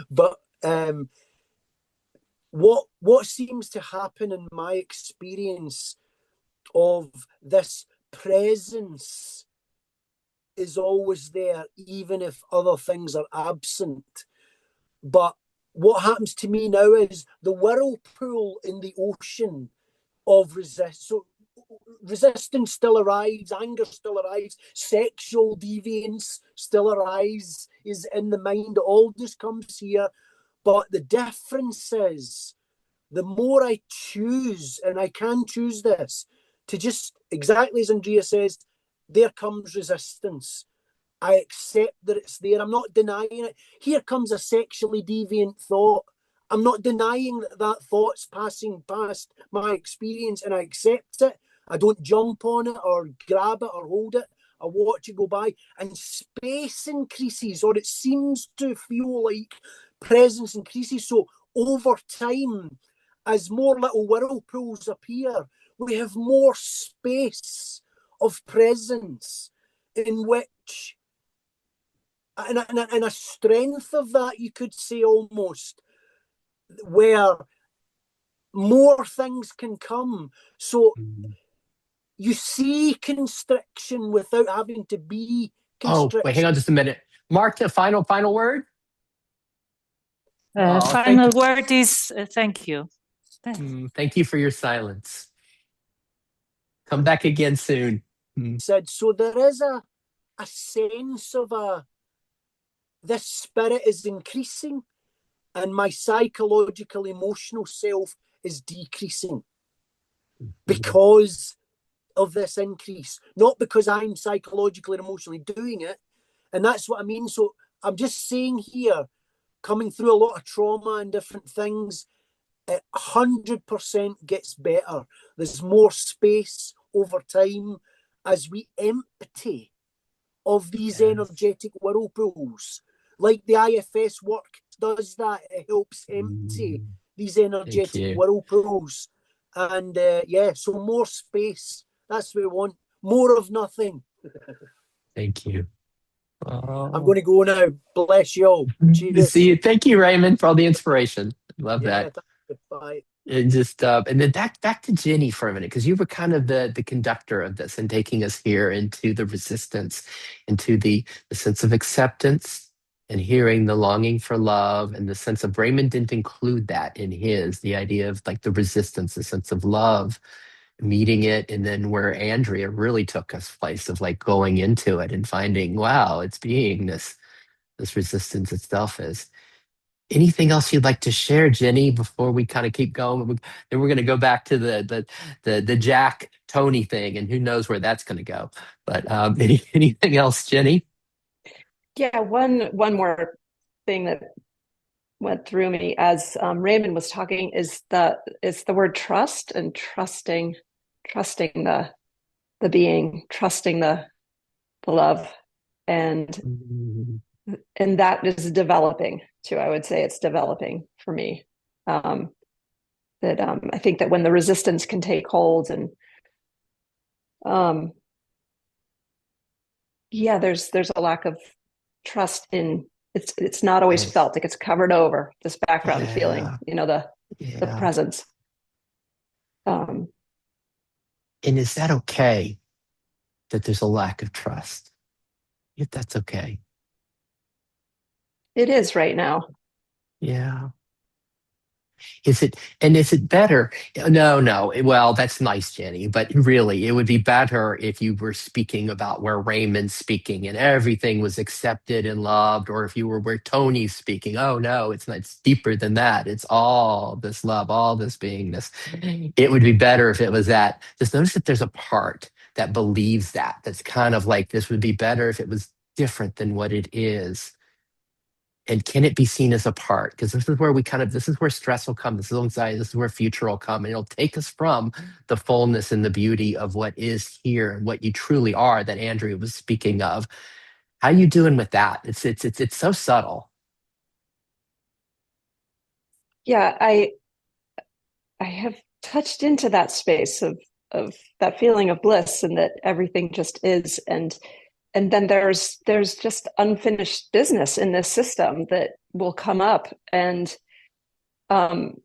what seems to happen in my experience of this presence is always there, even if other things are absent. But what happens to me now is the whirlpool in the ocean of resist. So resistance still arrives, anger still arrives, sexual deviance still arrives, is in the mind. It all just comes here. But the difference is the more I choose, and I can choose this, to just exactly as Andrea says, there comes resistance. I accept that it's there. I'm not denying it. Here comes a sexually deviant thought. I'm not denying that that thought's passing past my experience, and I accept it. I don't jump on it or grab it or hold it. I watch it go by, and space increases, or it seems to feel like presence increases. So over time, as more little whirlpools appear, we have more space of presence in which, and a strength of that, you could say, almost, where more things can come. So you see constriction without having to be Oh, wait, hang constriction. on just a minute. Mark, the final word. Final word is thank you. Thank you for your silence. Come back again soon. Said so. There is a sense of this spirit is increasing, and my psychological, emotional self is decreasing because of this increase, not because I'm psychologically and emotionally doing it. And that's what I mean. So I'm just saying here, coming through a lot of trauma and different things, it 100% gets better. There's more space over time as we empty of these energetic whirlpools. Like the IFS work does that, it helps empty these energetic whirlpools. And so more space. That's what we want. More of nothing. Thank you. I'm going to go now. Bless you all. Cheers. See you. Thank you, Raymond, for all the inspiration. Love that. Bye. And just and then back to Jenny for a minute, because you were kind of the conductor of this and taking us here into the resistance, into the sense of acceptance and hearing the longing for love, and the sense of Raymond didn't include that in his, the idea of like the resistance, the sense of love, meeting it, and then where Andrea really took us place of like going into it and finding, wow, it's being this resistance itself is. Anything else you'd like to share, Jenny, before we kind of keep going? Then we're going to go back to the Jack Tony thing, and who knows where that's going to go. But anything else, Jenny? Yeah, one more thing that went through me as Raymond was talking is the word trust, and trusting the being, trusting the love, and that is developing too. I would say it's developing for me. I think that when the resistance can take hold, and there's a lack of trust in it's not always felt, like it's covered over this background feeling, the presence. And is that okay that there's a lack of trust? If that's okay. It is right now. Yeah. Is it better? No, no. Well, that's nice, Jenny, but really, it would be better if you were speaking about where Raymond's speaking and everything was accepted and loved, or if you were where Tony's speaking. Oh, no, it's not, it's deeper than that. It's all this love, all this beingness. It would be better if it was that. Just notice that there's a part that believes that. That's kind of like this would be better if it was different than what it is. And can it be seen as a part? Because this is where this is where stress will come. This is anxiety. This is where future will come. And it'll take us from the fullness and the beauty of what is here and what you truly are that Andrea was speaking of. How you doing with that? It's so subtle. Yeah, I have touched into that space of that feeling of bliss and that everything just is, and then there's just unfinished business in this system that will come up, um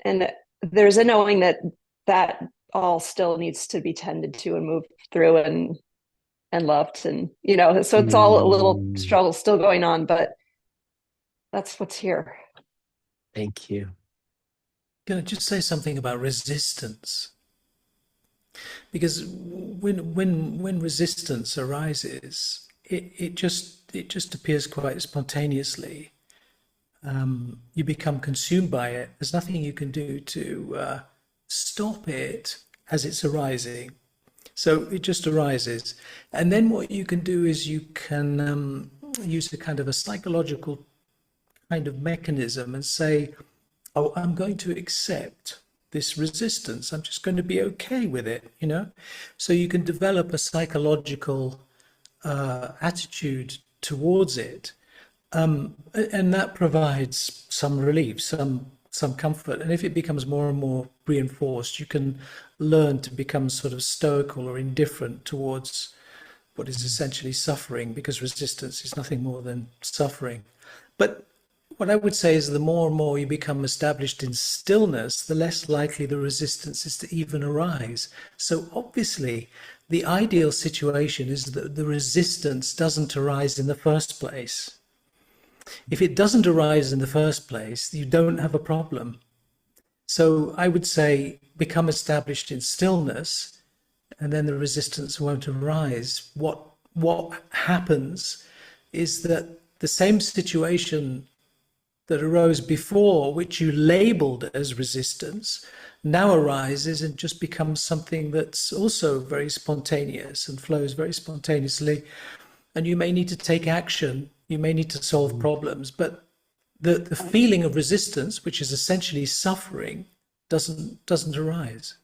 and there's a knowing that that all still needs to be tended to and moved through and loved, and so it's all a little Mm, struggle still going on, but that's what's here. thank you. Can I just say something about resistance? Because when resistance arises, it just appears quite spontaneously. You become consumed by it. There's nothing you can do to stop it as it's arising. So it just arises, and then what you can do is you can use a kind of a psychological kind of mechanism and say, oh, I'm going to accept this resistance. I'm just going to be okay with it. So you can develop a psychological attitude towards it, and that provides some relief, some comfort. And if it becomes more and more reinforced, you can learn to become sort of stoical or indifferent towards what is essentially suffering, because resistance is nothing more than suffering. But what I would say is the more and more you become established in stillness, the less likely the resistance is to even arise. So obviously, the ideal situation is that the resistance doesn't arise in the first place. If it doesn't arise in the first place, you don't have a problem. So I would say become established in stillness, and then the resistance won't arise. What happens is that the same situation that arose before, which you labeled as resistance, now arises and just becomes something that's also very spontaneous and flows very spontaneously. And you may need to take action, you may need to solve problems, but the feeling of resistance, which is essentially suffering, doesn't arise.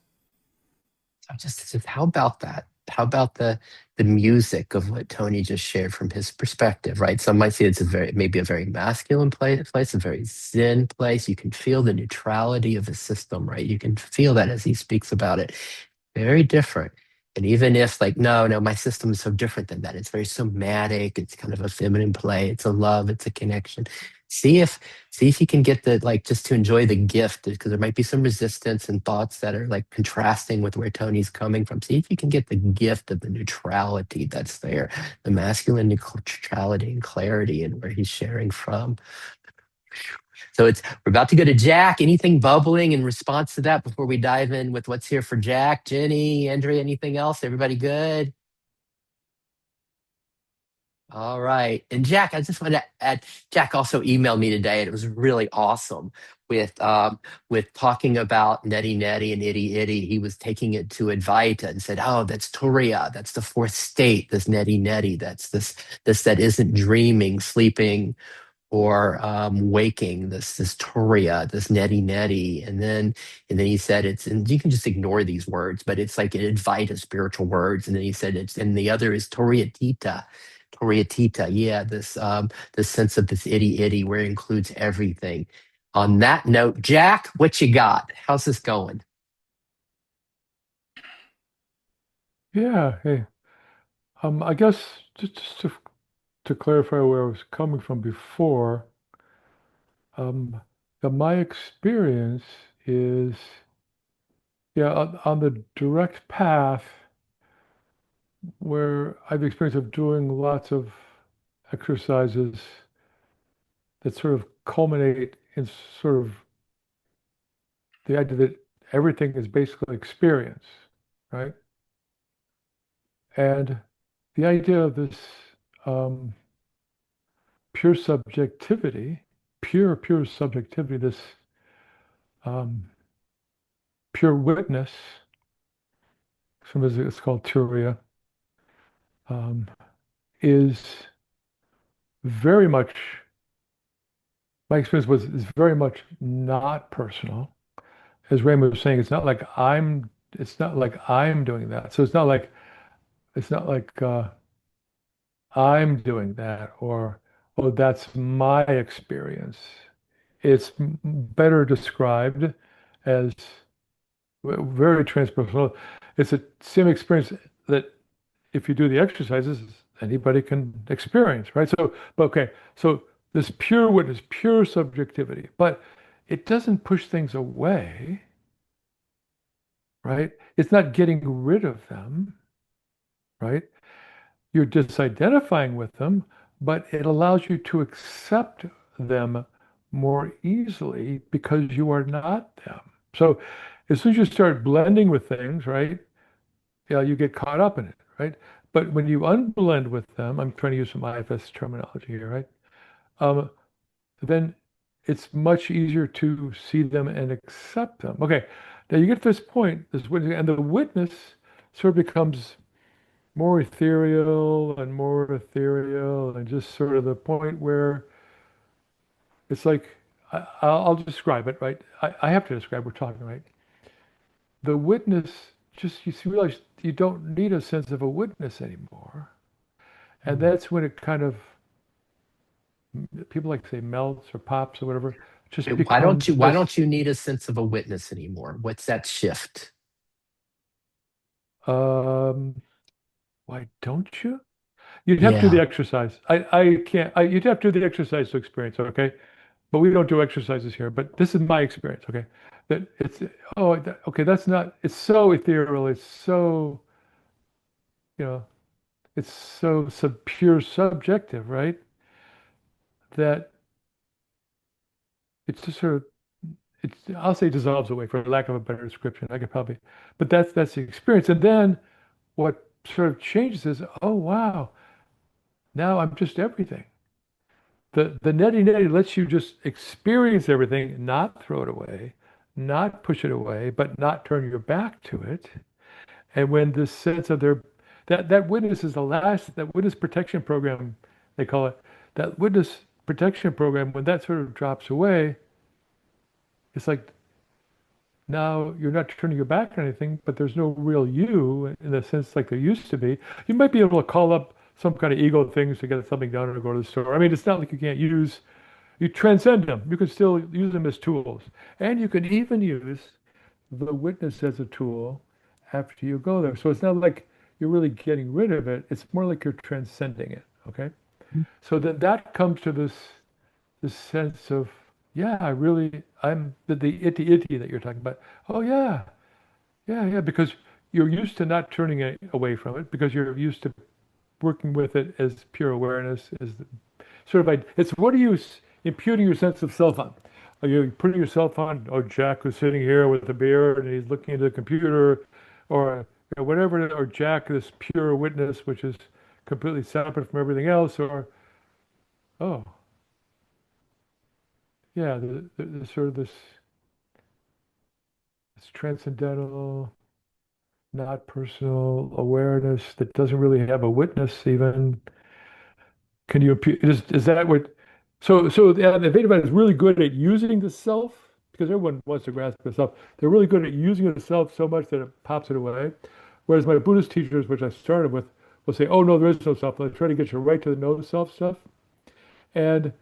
How about that? How about the music of what Tony just shared from his perspective, right? Some might say it's maybe a very masculine place, a very zen place. You can feel the neutrality of the system, right? You can feel that as he speaks about it. Very different. And even if like, no, no, my system is so different than that. It's very somatic. It's kind of a feminine play. It's a love. It's a connection. See if you can get the like just to enjoy the gift, because there might be some resistance and thoughts that are like contrasting with where Tony's coming from. See if you can get the gift of the neutrality that's there, the masculine neutrality and clarity and where he's sharing from. So we're about to go to Jack. Anything bubbling in response to that before we dive in with what's here for Jack, Jenny, Andrea, anything else? Everybody good? All right. And Jack, I just want to add, Jack also emailed me today, and it was really awesome with talking about neti neti and itty itty. He was taking it to Advaita and said, oh, that's Turiya. That's the fourth state, this neti neti. That's this that isn't dreaming, sleeping, or waking, this Toria, this neti neti, and then he said and you can just ignore these words, but it's like an Advaita spiritual words, and then he said and the other is Toriatita, Toriatita, yeah, this sense of this itty itty where it includes everything. On that note, Jack, what you got? How's this going? Yeah, hey. I guess just to clarify where I was coming from before, um, that my experience is, yeah, on the direct path where I've experienced of doing lots of exercises that sort of culminate in sort of the idea that everything is basically experience, right? And the idea of this um, pure subjectivity, pure subjectivity, this um, pure witness, sometimes it's called Turia, um, is very much, my experience was, is very much not personal. As Raymond was saying, it's not like I'm doing that. So it's not like I'm doing that or, oh, that's my experience. It's better described as very transpersonal. It's a same experience that if you do the exercises, anybody can experience, right? So, but okay, so this pure witness, pure subjectivity, but it doesn't push things away, right? It's not getting rid of them, right? You're disidentifying with them, but it allows you to accept them more easily because you are not them. So as soon as you start blending with things, right? Yeah, you get caught up in it, right? But when you unblend with them, I'm trying to use some IFS terminology here, right? Um, then it's much easier to see them and accept them. Okay, now you get to this point, this witness, and the witness sort of becomes more ethereal, and just sort of the point where it's like, I'll describe it, right? I have to describe, we're talking, right? The witness, just you realize you don't need a sense of a witness anymore. And that's when it kind of, people like to say melts or pops or whatever, just becomes Why this, don't you need a sense of a witness anymore? What's that shift? um, why don't you? You'd have to do the Yeah. exercise. I can't, you'd have to do the exercise to experience, okay? But we don't do exercises here. But this is my experience, okay? That it's, oh, okay, that's not, it's so ethereal. It's so, you know, it's so pure subjective, right? That it's just sort of, it's, I'll say dissolves away for lack of a better description. I could probably, but that's the experience. And then what sort of changes is, oh, wow, now I'm just everything. The neti neti lets you just experience everything, not throw it away, not push it away, but not turn your back to it. And when this sense of their that witness is the last, that witness protection program, they call it, that witness protection program, when that sort of drops away, it's like now you're not turning your back on anything, but there's no real you in the sense like there used to be. You might be able to call up some kind of ego things to get something done or go to the store. I mean, it's not like you can't use, you transcend them. You can still use them as tools. And you can even use the witness as a tool after you go there. So it's not like you're really getting rid of it. It's more like you're transcending it. Okay. So then that comes to this sense of, yeah, I'm the itty itty that you're talking about. Oh yeah, yeah, because you're used to not turning it away from it because you're used to working with it as pure awareness, as the, sort of like, it's what are you imputing your sense of self on? Are you putting yourself on, oh, Jack was sitting here with a beer and he's looking at the computer, or whatever, or Jack, this pure witness, which is completely separate from everything else, or, oh, yeah, the sort of this transcendental, not personal awareness that doesn't really have a witness even. Can you, is that what, so the Veda is really good at using the self because everyone wants to grasp the self. They're really good at using the self so much that it pops it away. Whereas my Buddhist teachers, which I started with, will say, oh, no, there is no self. They'll try to get you right to the no self stuff. And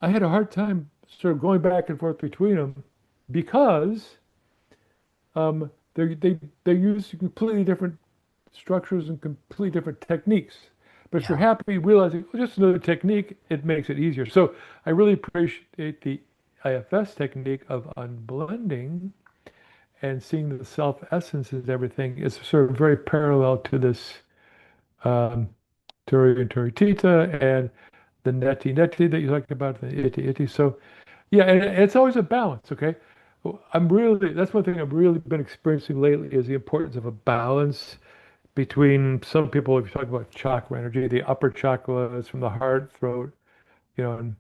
I had a hard time sort of going back and forth between them because they use completely different structures and completely different techniques. But if you're Yeah. happy realizing, "Oh, just another technique," it makes it easier. So I really appreciate the IFS technique of unblending and seeing the self essence as everything is sort of very parallel to this um, Turi and Turi Tita and the neti neti that you talked about, the iti iti. So Yeah, and it's always a balance, okay? That's one thing I've really been experiencing lately is the importance of a balance between some people, if you talk about chakra energy, the upper chakra is from the heart, throat, and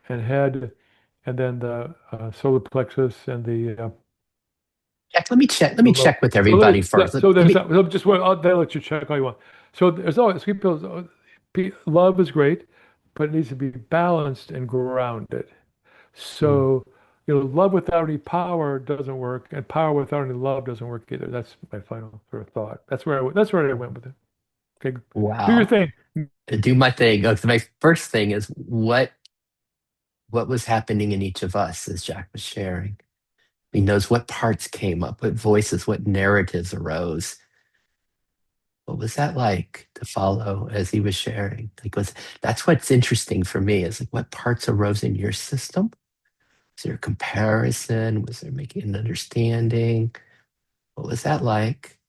head, and then the solar plexus and Jack, let me check. Let the me low. check with everybody first. So Let there's me. so just well, I'll let you check all you want. So there's always people. Love is great, but it needs to be balanced and grounded. Mm. So, love without any power doesn't work, and power without any love doesn't work either. That's my final sort of thought. That's where I went with it. Okay, do your Wow. thing. Do my thing. So my first thing is what was happening in each of us as Jack was sharing. He knows what parts came up, what voices, what narratives arose. What was that like to follow as he was sharing? That's what's interesting for me is like what parts arose in your system? Was there a comparison? Was there making an understanding? What was that like?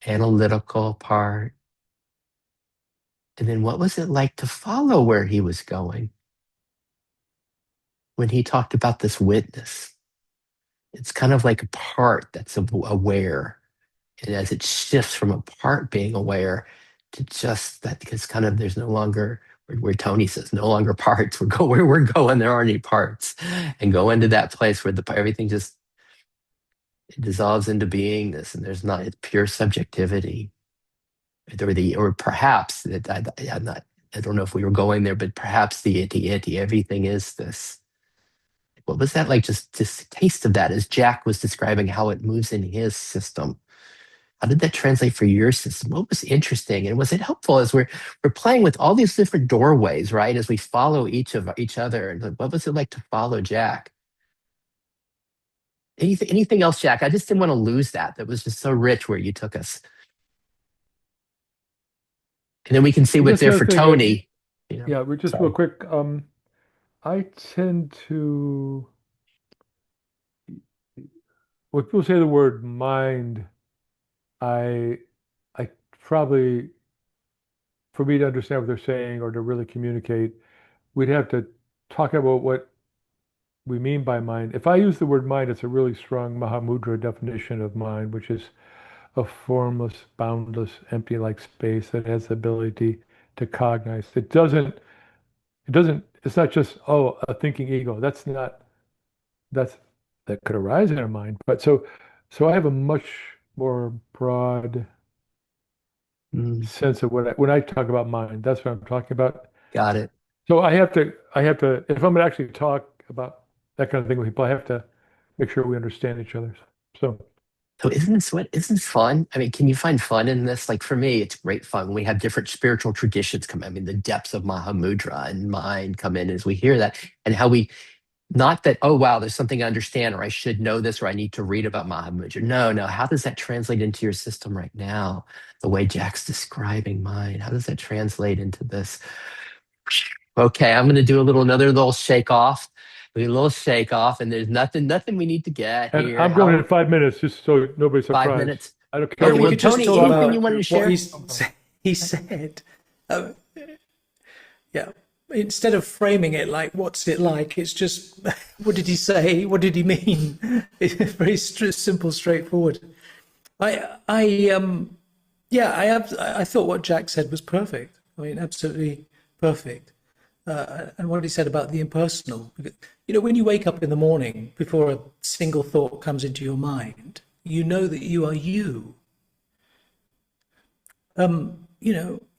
Analytical part. And then what was it like to follow where he was going when he talked about this witness? It's kind of like a part that's aware. And as it shifts from a part being aware to just that, because kind of there's no longer where Tony says, no longer parts. Where we're going, there aren't any parts. And go into that place where everything just it dissolves into beingness and there's not it's pure subjectivity. Or perhaps that I'm not I don't know if we were going there, but perhaps the anti everything is this. What was that like? Just a taste of that as Jack was describing how it moves in his system. How did that translate for your system? What was interesting, and was it helpful as we're playing with all these different doorways, right? As we follow each other, and what was it like to follow Jack? Anything else, Jack? I just didn't want to lose that. That was just so rich where you took us, and then we can see I what's guess there the other for thing is, Tony. yeah, we're just real Sorry. quick. I tend to, when people say the word mind, I, I probably, for me to understand what they're saying or to really communicate, we'd have to talk about what we mean by mind. If I use the word mind, it's a really strong Mahamudra definition of mind, which is a formless, boundless, empty-like space that has the ability to cognize. It's not just, oh, a thinking ego. That's that could arise in our mind. So I have a much more broad Mm, sense of when I talk about mind, that's what I'm talking about. got it. So I have to, if I'm gonna actually talk about that kind of thing with people, I have to make sure we understand each other. So So isn't this fun? I mean, can you find fun in this? Like for me, it's great fun when we have different spiritual traditions come in. I mean, the depths of Mahamudra and mind come in as we hear that, and how we not that, oh wow, there's something I understand, or I should know this, or I need to read about Mahamudra. No, no. How does that translate into your system right now? The way Jack's describing mind, how does that translate into this? Okay, I'm gonna do another little shake off. A little shake off, and there's nothing we need to get and here. I'm going in How 5 minutes, just so nobody's five surprised. minutes? I don't Well, care we Okay, what. could just Tony, talk anything you about wanted to what share? he said. Uh, yeah. Instead of framing it like "What's it like?" it's just "What did he say? What did he mean?" It's very simple, straightforward. Yeah, I thought what Jack said was perfect. I mean, absolutely perfect. And what he said about the impersonal. When you wake up in the morning, before a single thought comes into your mind, you know that you are you.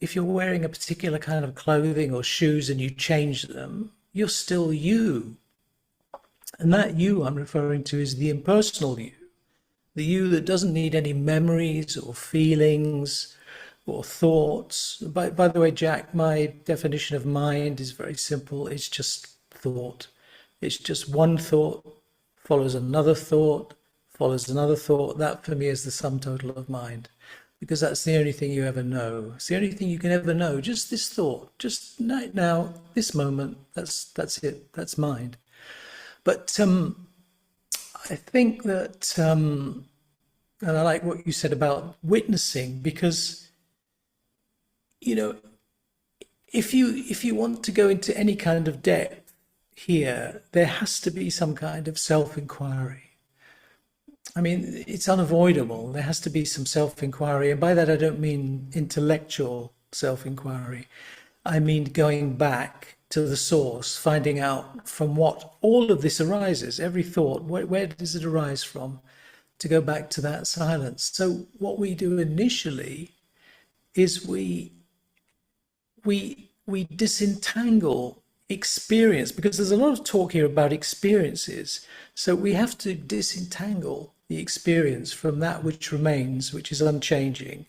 If you're wearing a particular kind of clothing or shoes and you change them, you're still you. And that you I'm referring to is the impersonal you, the you that doesn't need any memories or feelings or thoughts. By the way, Jack, my definition of mind is very simple. It's just thought. It's just one thought follows another thought, follows another thought. That for me is the sum total of mind, because that's the only thing you ever know. It's the only thing you can ever know. Just this thought, just right now, this moment. That's it. That's mind. But I think that, and I like what you said about witnessing, because you know if you want to go into any kind of depth here, there has to be some kind of self-inquiry. I mean, it's unavoidable. There has to be some self-inquiry. And by that, I don't mean intellectual self-inquiry. I mean going back to the source, finding out from what all of this arises, every thought, where does it arise from, to go back to that silence. So what we do initially is we disentangle experience, because there's a lot of talk here about experiences. So we have to disentangle the experience from that which remains, which is unchanging,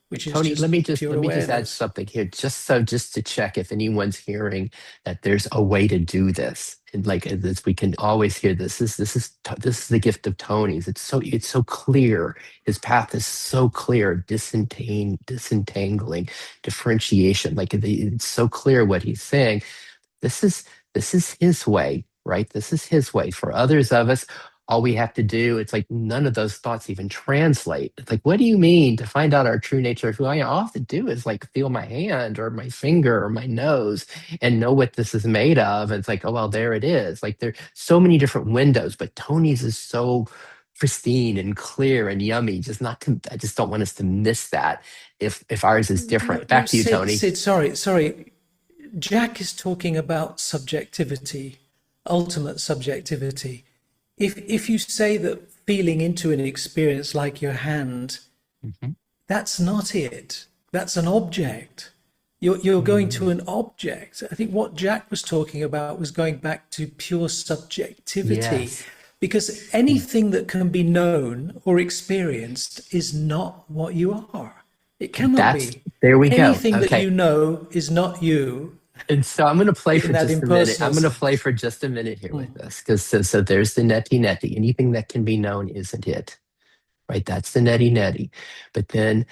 which is Tony, just let me just pure add awareness. something here, just to check if anyone's hearing that there's a way to do this. And like this, we can always hear this. This is the gift of Tony's. It's so clear. His path is so clear. Disentangling, differentiation. Like it's so clear what he's saying. This is his way, right? This is his way. For others of us, all we have to do, it's like none of those thoughts even translate. It's like, what do you mean to find out our true nature of who I am? All I have to do is like feel my hand or my finger or my nose and know what this is made of. And it's like, oh, well, there it is. Like there's so many different windows, but Tony's is so pristine and clear and yummy. I just don't want us to miss that if ours is different. Back to you, Tony. Sid, sorry. Jack is talking about subjectivity, ultimate subjectivity. If you say that feeling into an experience like your hand, that's not it. That's an object. You're going to an object. I think what Jack was talking about was going back to pure subjectivity. Yes. Because anything that can be known or experienced is not what you are. It cannot be. There we go. Anything that you know is not you. And so I'm going to play for In that just a minute. I'm impersonal going to play for just a minute here with this, because so there's the neti. Anything that can be known isn't it, right? That's the neti. But then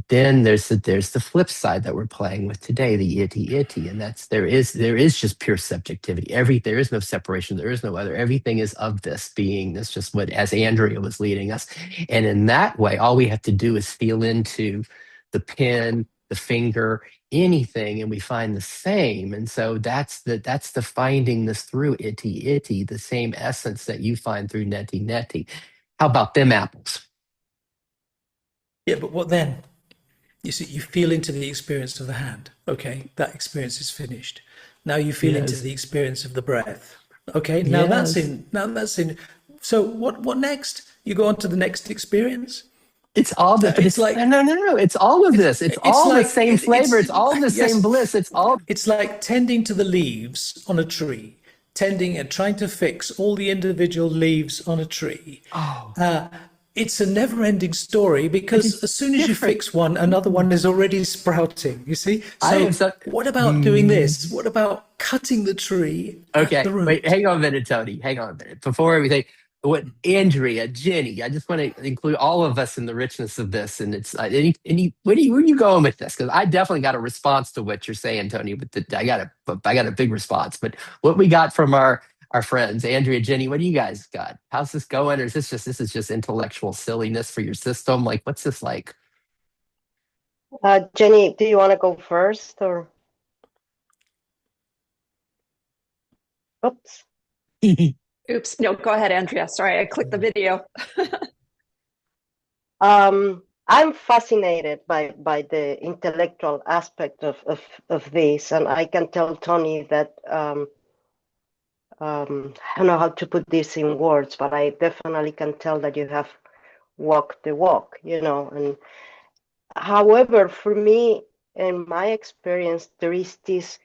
there's the flip side that we're playing with today, the iti, and that's there is just pure subjectivity. There is no separation. There is no other. Everything is of this being. That's just what, as Andrea was leading us, and in that way, all we have to do is feel into the pen, the finger, anything, and we find the same. And so that's the finding this through iti, the same essence that you find through neti. How about them apples? Yeah, but what then? You see, you feel into the experience of the hand. Okay, that experience is finished. Now you feel into the experience of the breath. Okay, now that's in. So what next? You go on to the next experience. It's all the, but it's like no. It's all of this. It's all like, the same flavor. It's all the same bliss. It's all. It's like tending to the leaves on a tree, tending and trying to fix all the individual leaves on a tree. It's a never-ending story, because as soon as you fix one, another one is already sprouting. You see. So what about doing this? What about cutting the tree? Okay, at the root? wait. Hang on a minute, Tony. Hang on a minute. Before everything. What Andrea, Jenny, I just want to include all of us in the richness of this. And it's where are you going with this? Because I definitely got a response to what you're saying, Tony. But I got a big response. But what we got from our friends, Andrea, Jenny, what do you guys got? How's this going? Or is this is just intellectual silliness for your system? Like, what's this like? Jenny, do you want to go first, or? Oops. Oops. No, go ahead, Andrea. Sorry, I clicked the video. I'm fascinated by the intellectual aspect of this, and I can tell Tony that I don't know how to put this in words, but I definitely can tell that you have walked the walk, And however, for me, in my experience, there is this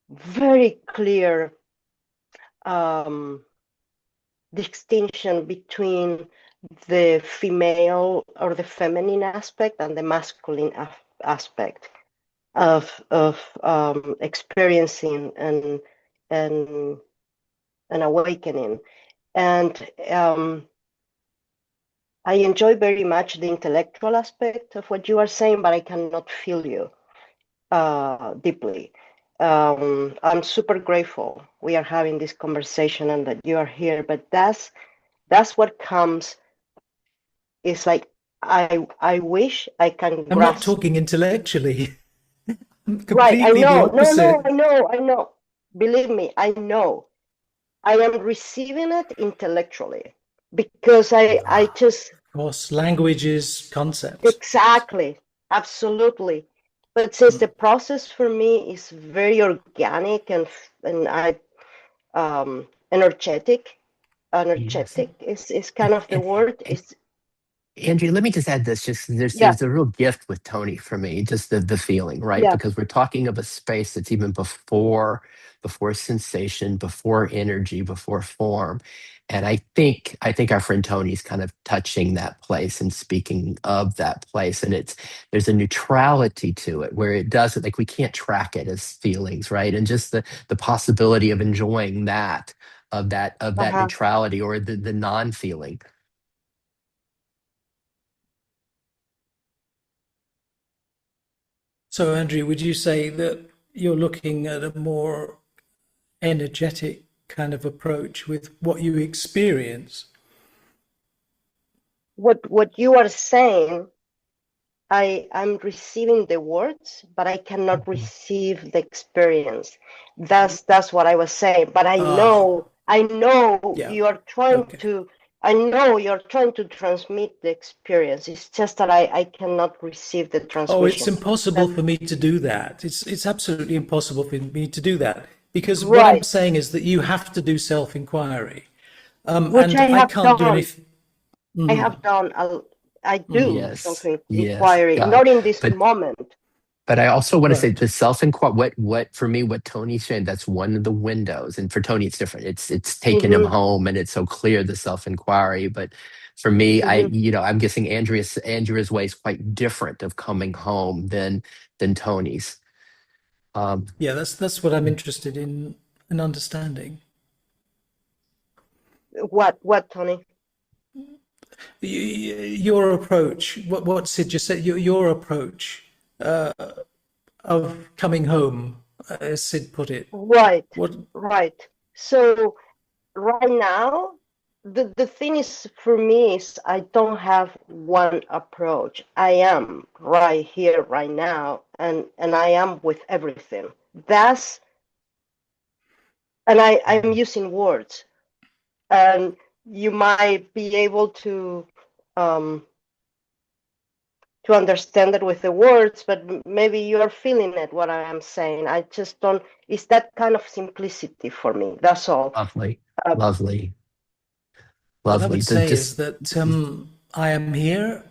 very clear distinction between the female or the feminine aspect and the masculine aspect of experiencing and awakening. And I enjoy very much the intellectual aspect of what you are saying, but I cannot feel you deeply. I'm super grateful we are having this conversation and that you are here, but that's what comes. It's like I wish I can I'm grasp. not talking intellectually. Right, I know. Opposite. No, I know. Believe me, I know. I am receiving it intellectually because I just Of course, languages, concepts. exactly, absolutely. But since the process for me is very organic and I energetic, Yes. is kind of the And, word. and Is Andrea, let me just add this. Just yeah, there's a real gift with Tony for me, just the feeling, right? yeah, Because we're talking of a space that's even before sensation, before energy, before form. And I think our friend Tony's kind of touching that place and speaking of that place. And there's a neutrality to it where it doesn't like we can't track it as feelings, right? And just the possibility of enjoying that uh-huh. neutrality or the non-feeling. So, Andrew, would you say that you're looking at a more energetic kind of approach with what you experience? What you are saying, I'm receiving the words, but I cannot Mhm. receive the experience. That's what I was saying. But Ah, I know yeah. you are trying Okay. to. I know you're trying to transmit the experience. It's just that I cannot receive the Oh, it's transmission. impossible That for me to do that. It's absolutely impossible for me to do that because what I'm right, saying is that you have to do self-inquiry, which and I I have can't do done. anything. I have done. I do Yes, yes, self-inquiry, God. not in this But moment. but I also want to say Right. the self-inquiry. What for me, what Tony's saying, that's one of the windows. And for Tony, it's different. It's taken him Hmm. home, and it's so clear the self-inquiry. But for me, Hmm. I'm guessing Andrea's way is quite different of coming home than Tony's. Um, Yeah, that's what I'm interested in understanding. What, Tony? Your approach, what Sid just said, your approach of coming home, as Sid put it. Right, What? right. So right now, the thing is for me is I don't have one approach. I am right here, right now, and I am with everything. That's and I'm using words, and you might be able um to understand it with the words, but maybe you're feeling it, what I am saying. I just don't, it's that kind of simplicity for me. That's all. Lovely, Uh, lovely, What I lovely. would The say is just that I am here,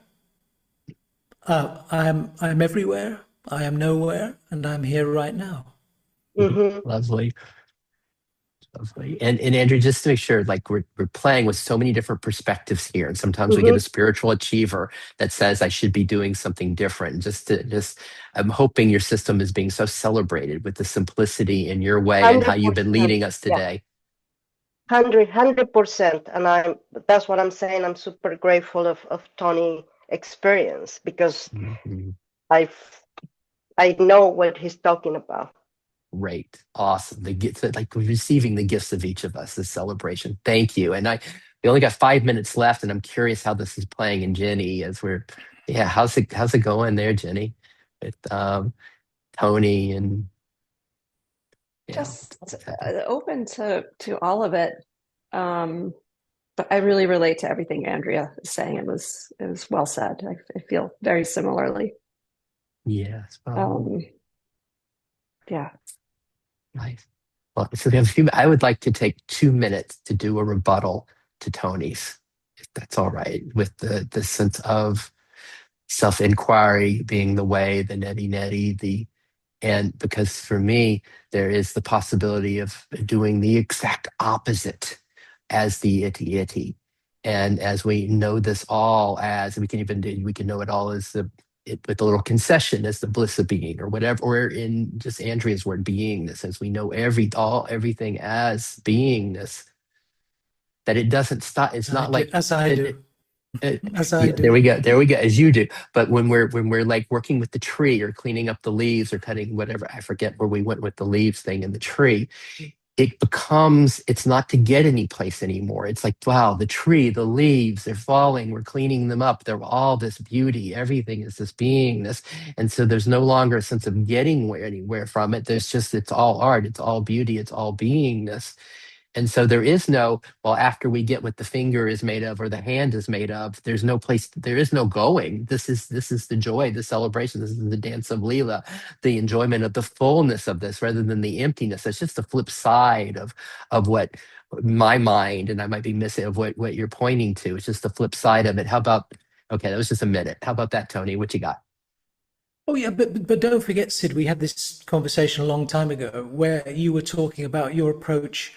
I am everywhere, I am nowhere, and I'm here right now. mhm, lovely. Lovely. And Andrew, just to make sure, like we're playing with so many different perspectives here. And sometimes we get a mhm. spiritual achiever that says I should be doing something different. And just I'm hoping your system is being so celebrated with the simplicity in your way and how you've been 100%. leading us Yeah. today. 100%. And that's what I'm saying. I'm super grateful of Tony experience because Mhm. I I know what he's talking about. Great. Awesome. The gifts like receiving the gifts of each of us, this celebration. Thank you. And we only got 5 minutes left, and I'm curious how this is playing in Jenny as yeah, how's it going there, Jenny? With Tony and yeah, Just what's happening? open to all of it. Um, but I really relate to everything Andrea is saying. It was well said. I feel very similarly. Yes. Um, yeah. Nice. Well, so we have a few, I would like to take 2 minutes to do a rebuttal to Tony's, if that's all right, with the sense of self-inquiry being the way, the neti neti, and because for me, there is the possibility of doing the exact opposite as the itty itty. And as we know this all as, we can know it all as with a little concession as the bliss of being or whatever, or in just Andrea's word, beingness, as we know everything as beingness, that it doesn't stop. It's not like As I it, do, it, it, as I yeah, there we do. go. There we go. As you do. But when we're like working with the tree or cleaning up the leaves or cutting whatever, I forget where we went with the leaves thing in the tree. it's not to get any place anymore. It's like, wow, the tree, the leaves, they're falling, we're cleaning them up. They're all this beauty. Everything is this beingness. And so there's no longer a sense of getting anywhere from it. There's just, it's all art, it's all beauty, it's all beingness. And so there is no, well, after we get what the finger is made of or the hand is made of, there's no place, there is no going. This is the joy, the celebration. This is the dance of Leela, the enjoyment of the fullness of this rather than the emptiness. It's just the flip side of what my mind, and I might be missing of what you're pointing to. It's just the flip side of it. How about, okay, that was just a minute. How about that, Tony? What you got? Oh yeah, but don't forget, Sid, we had this conversation a long time ago where you were talking about your approach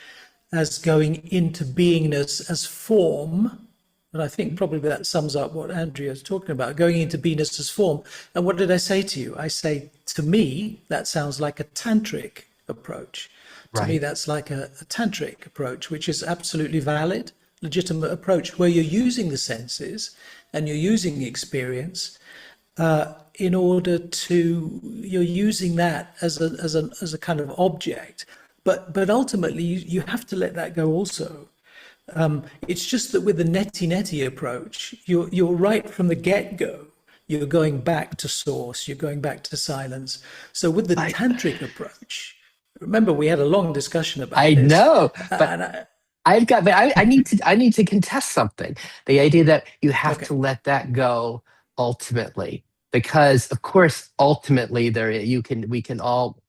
as going into beingness as form. And I think probably that sums up what Andrea's talking about, going into beingness as form. And what did I say to you? I say, to me, that sounds like a tantric approach. To me, Right. that's like a tantric approach, which is absolutely valid, legitimate approach, where you're using the senses and you're using experience in order to, you're using that as a kind of object. But ultimately, you have to let that go also. It's just that with the neti approach, you're right from the get-go. You're going back to source. You're going back to silence. So with the I tantric approach, remember we had a long discussion I about this, know, but and I, but I need to contest something. The idea that you have okay. to let that go ultimately, because of course, ultimately there you can we can all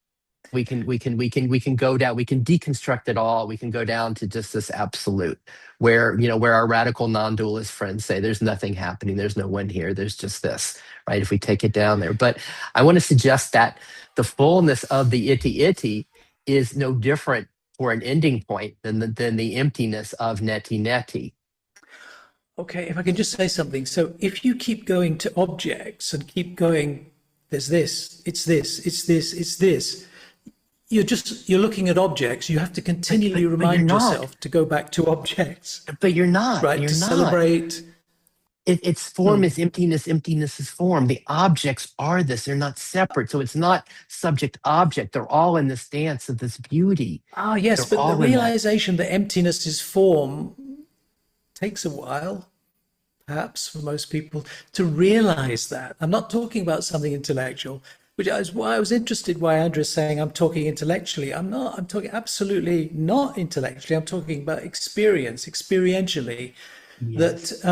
we can go down, we can deconstruct it all. We can go down to just this absolute where, where our radical non-dualist friends say there's nothing happening, there's no one here, there's just this, right? If we take it down there. But I want to suggest that the fullness of the iti is no different for an ending point than the emptiness of neti. Okay, if I can just say something. So if you keep going to objects and keep going, there's this, it's this, it's this, it's this, you're looking at objects. You have to continually But you're remind not. yourself to go back to objects, But you're not. right? You're To not. celebrate. Its form is emptiness, emptiness is form. The objects are this, they're not separate. So it's not subject object. They're all in this dance of this beauty. Ah, yes, They're but the all in that. realization that emptiness is form takes a while, perhaps for most people, to realize that. I'm not talking about something intellectual, which is why I was interested why Andrew's saying I'm talking intellectually. I'm not. I'm talking absolutely not intellectually. I'm talking about experience, experientially. That, Yes.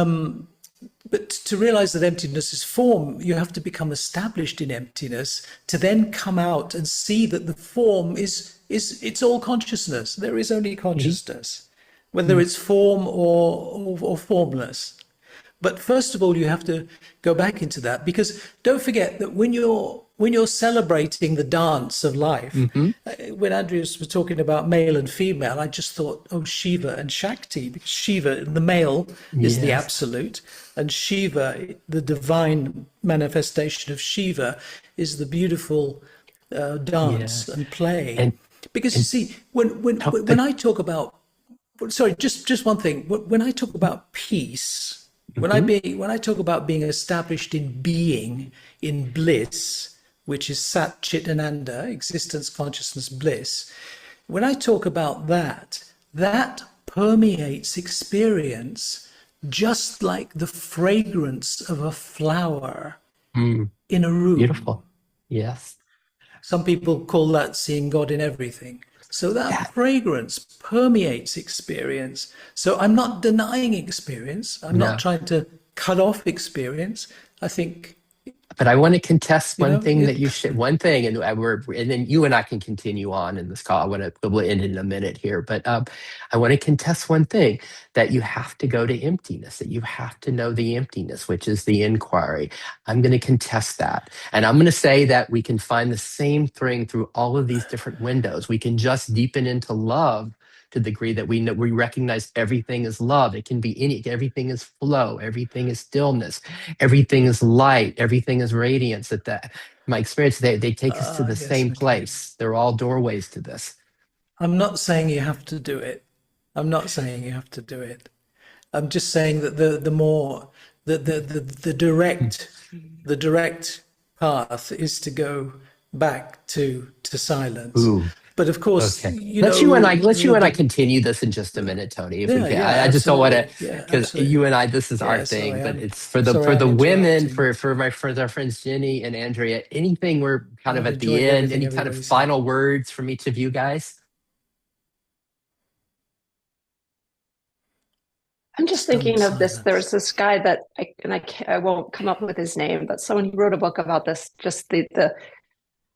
but to realize that emptiness is form, you have to become established in emptiness to then come out and see that the form is it's all consciousness. There is only Mhm. consciousness, whether it's form or formless. But first of all, you have to go back into that, because don't forget that when you're celebrating the dance of life, Mm-hmm. when Andreas was talking about male and female, I just thought, oh, Shiva and Shakti, because Shiva, the male, is the Yes. absolute, and Shiva, the divine manifestation of Shiva, is the beautiful dance Yes. and play. And Because you and see, when I talk about, sorry, just one thing. When I talk about peace, mhm. when I talk about being established in being, in bliss, which is Sat Chit Ananda, existence, consciousness, bliss. When I talk about that, that permeates experience just like the fragrance of a flower Mm, in a room. beautiful. Yes. Some people call that seeing God in everything. So that That. fragrance permeates experience. So I'm not denying experience. I'm not No. trying to cut off experience. I think, But I want to contest you one know, thing that you it, said, one thing, and then you and I can continue on in this call. I want to we'll end in a minute here, but I want to contest one thing, that you have to go to emptiness, that you have to know the emptiness, which is the inquiry. I'm going to contest that, and I'm going to say that we can find the same thing through all of these different windows. We can just deepen into love to the degree that we know, we recognize everything is love. It can be everything is flow, everything is stillness, everything is light, everything is radiance. That my experience, they take us to the yes, same okay. place. They're all doorways to this. I'm not saying you have to do it. I'm not saying you have to do it. I'm just saying that the more the direct path is to go back to silence. Ooh, But of course, Okay. you Let's know, you and I continue this in just a minute, Tony, if we yeah, can. yeah, I just don't want to, absolutely, yeah, because absolutely. you and I, this is our Yeah, thing, sorry, but I'm it's for sorry the I'm women, interrupting. for our friends Jenny and Andrea. Anything we're kind of I've at the enjoyed end, everything any kind of everybody said. final words from each of you guys? I'm just Stunned thinking of this. silence. There's this guy that I won't come up with his name, but someone who wrote a book about this, just the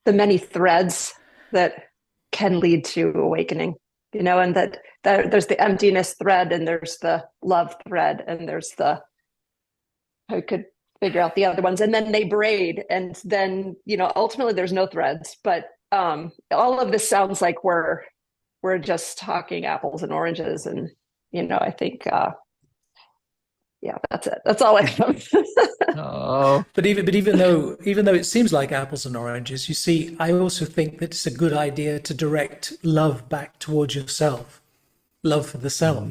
many threads that can lead to awakening, and that there's the emptiness thread, and there's the love thread, and there's I could figure out the other ones, and then they braid, and then ultimately there's no threads. But all of this sounds like we're just talking apples and oranges, and I think yeah, that's it. That's all I have. Oh, But even though it seems like apples and oranges, you see, I also think that it's a good idea to direct love back towards yourself, love for the self.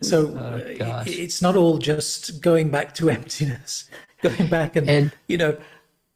So oh gosh. it's not all just going back to emptiness, going back and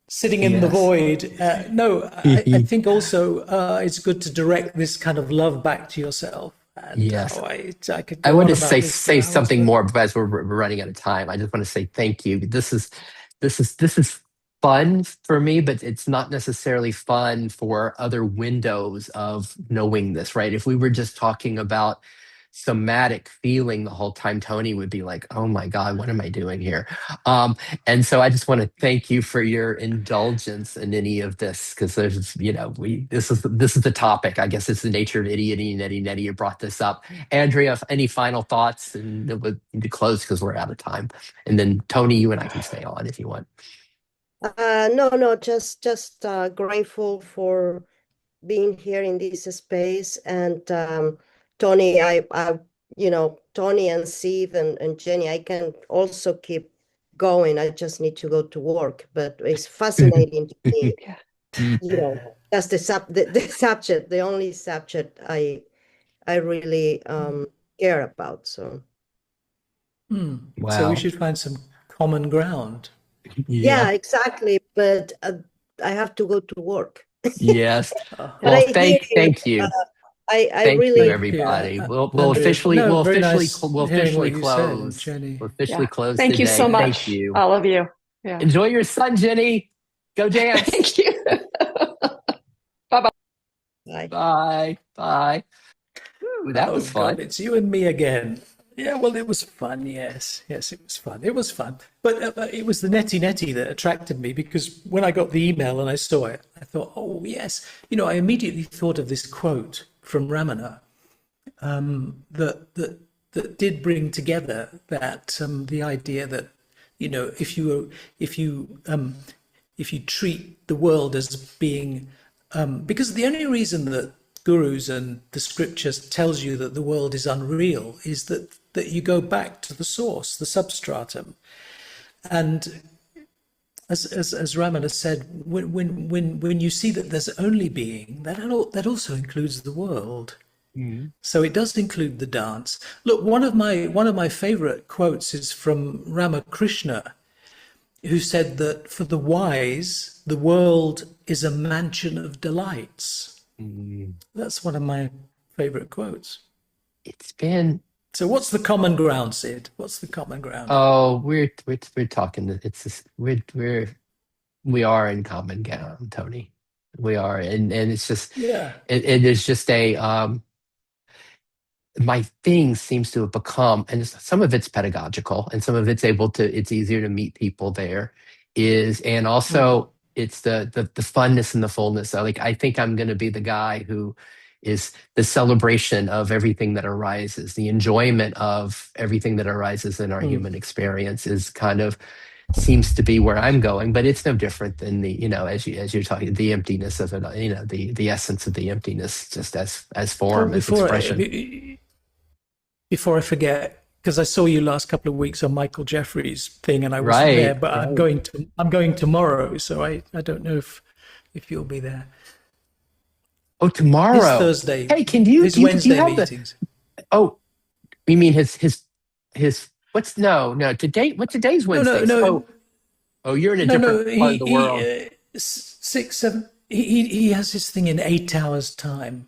sitting in the Yes. void. No, I think also it's good to direct this kind of love back to yourself. And Yes. I could I go want on to about say this for hours, something but more, but as we're running out of time, I just want to say thank you. This is fun for me, but it's not necessarily fun for other windows of knowing this, right? If we were just talking about somatic feeling the whole time, Tony would be like, "Oh my God, what am I doing here?" Um, and so I just want to thank you for your indulgence in any of this, because there's, this is the topic. I guess it's the nature of idioting. Nettie, you brought this up. Andrea, any final thoughts? And then we'll need to close because we're out of time. And then Tony, you and I can stay on if you want. No, just grateful for being here in this space. And Tony, Tony and Steve and Jenny, I can also keep going. I just need to go to work, but it's fascinating to me. That's the subject, the only subject I really care about. So so we Wow. should find some common ground. yeah, Yeah. exactly. But I have to go to work. Yes. Oh, But Well, I hear you. thank you. I Thank you, really thank you, everybody. We'll Andrea. officially No, very nice we'll hearing officially what you said, and close. Jenny. We'll officially Yeah. close Thank you so today. Thank much, you. all of you. Yeah. Enjoy your sun, Jenny. Go dance. Thank you. Bye-bye. Bye. Bye. Bye. Ooh, that Oh was God, fun. it's you and me again. Yeah, well, it was fun. Yes, yes, it was fun. It was fun. But it was the netty that attracted me, because when I got the email and I saw it, I thought, oh yes, I immediately thought of this quote from Ramana that did bring together that the idea that if you treat the world as being because the only reason that gurus and the scriptures tells you that the world is unreal is that you go back to the source, the substratum. And as Ramana said, when you see that there's only being, that also includes the world. So it does include the dance. Look, one of my favorite quotes is from Ramakrishna, who said that for the wise, the world is a mansion of delights. That's one of my favorite quotes. It's been So what's the common ground, Sid? What's the common ground? we're talking. It's just, we are in common ground, Tony. We are, and it's just Yeah. it is just a my thing seems to have become, and some of it's pedagogical and some of it's easier to meet people there, and also it's the funness and the fullness. So like, I think I'm going to be the guy who is the celebration of everything that arises, the enjoyment of everything that arises in our human experience is kind of seems to be where I'm going, but it's no different than as you're talking, the emptiness of it, the essence of the emptiness, just as form, as expression. Before I forget, because I saw you last couple of weeks on Michael Jeffrey's thing, and I wasn't there, Right, but right. I'm going tomorrow, so I don't know if you'll be there. Oh, His tomorrow. Thursday, Hey, can you his do you Wednesday have the? meetings. Oh, you mean his? What's no today? What today's No, no, Wednesday? no, Oh, you're in a no, no. different part of the world. 6, 7. he has this thing in 8 hours time.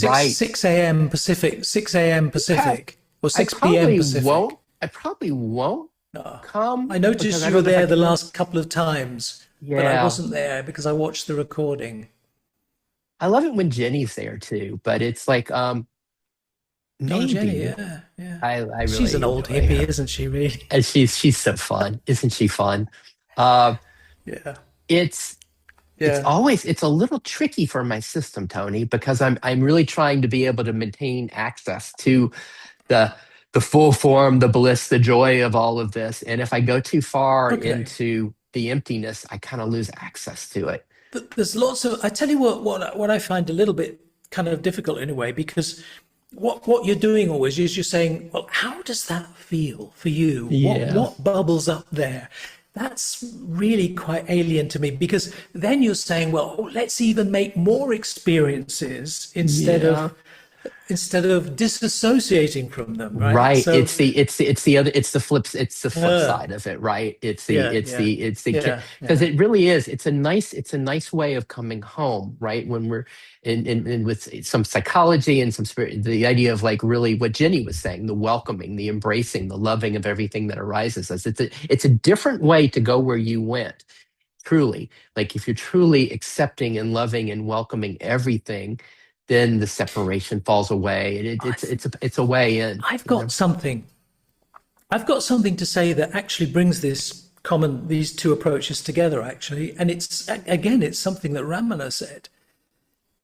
Right. 6 a.m. Pacific, 6 a.m. Yeah, Pacific, or 6 p.m. Pacific. I probably won't No. come I because noticed I you were don't know if I there the can. last couple of times, but I Yeah. wasn't there because I watched the recording. I love it when Jenny's there too, but it's like Oh, Jenny, maybe yeah, yeah. I She's an really old enjoy hippie, her. isn't she, really? And she's so fun. Isn't she fun? Uh Yeah, it's yeah. it's a little tricky for my system, Tony, because I'm really trying to be able to maintain access to the the full form, the bliss, the joy of all of this. And if I go too far Okay. into the emptiness, I kind of lose access to it. There's lots of. I tell you what I find a little bit kind of difficult in a way, because what you're doing always is you're saying, well, how does that feel for you? Yeah. What bubbles up there? That's really quite alien to me, because then you're saying, well, let's even make more experiences Yeah. instead of disassociating from them, right? Right. So, It's the flip uh, side of it, right? yeah, yeah, It's the yeah, because yeah. it really is. It's a nice way of coming home, right? When we're in with some psychology and some spirit, the idea of like really what Jenny was saying, the welcoming, the embracing, the loving of everything that arises us. It's a different way to go where you went, truly. Like if you're truly accepting and loving and welcoming everything, then the separation falls away, and I've it's a way in, I've you know. got something. I've got something to say that actually brings these two approaches together, actually. And again, it's something that Ramana said.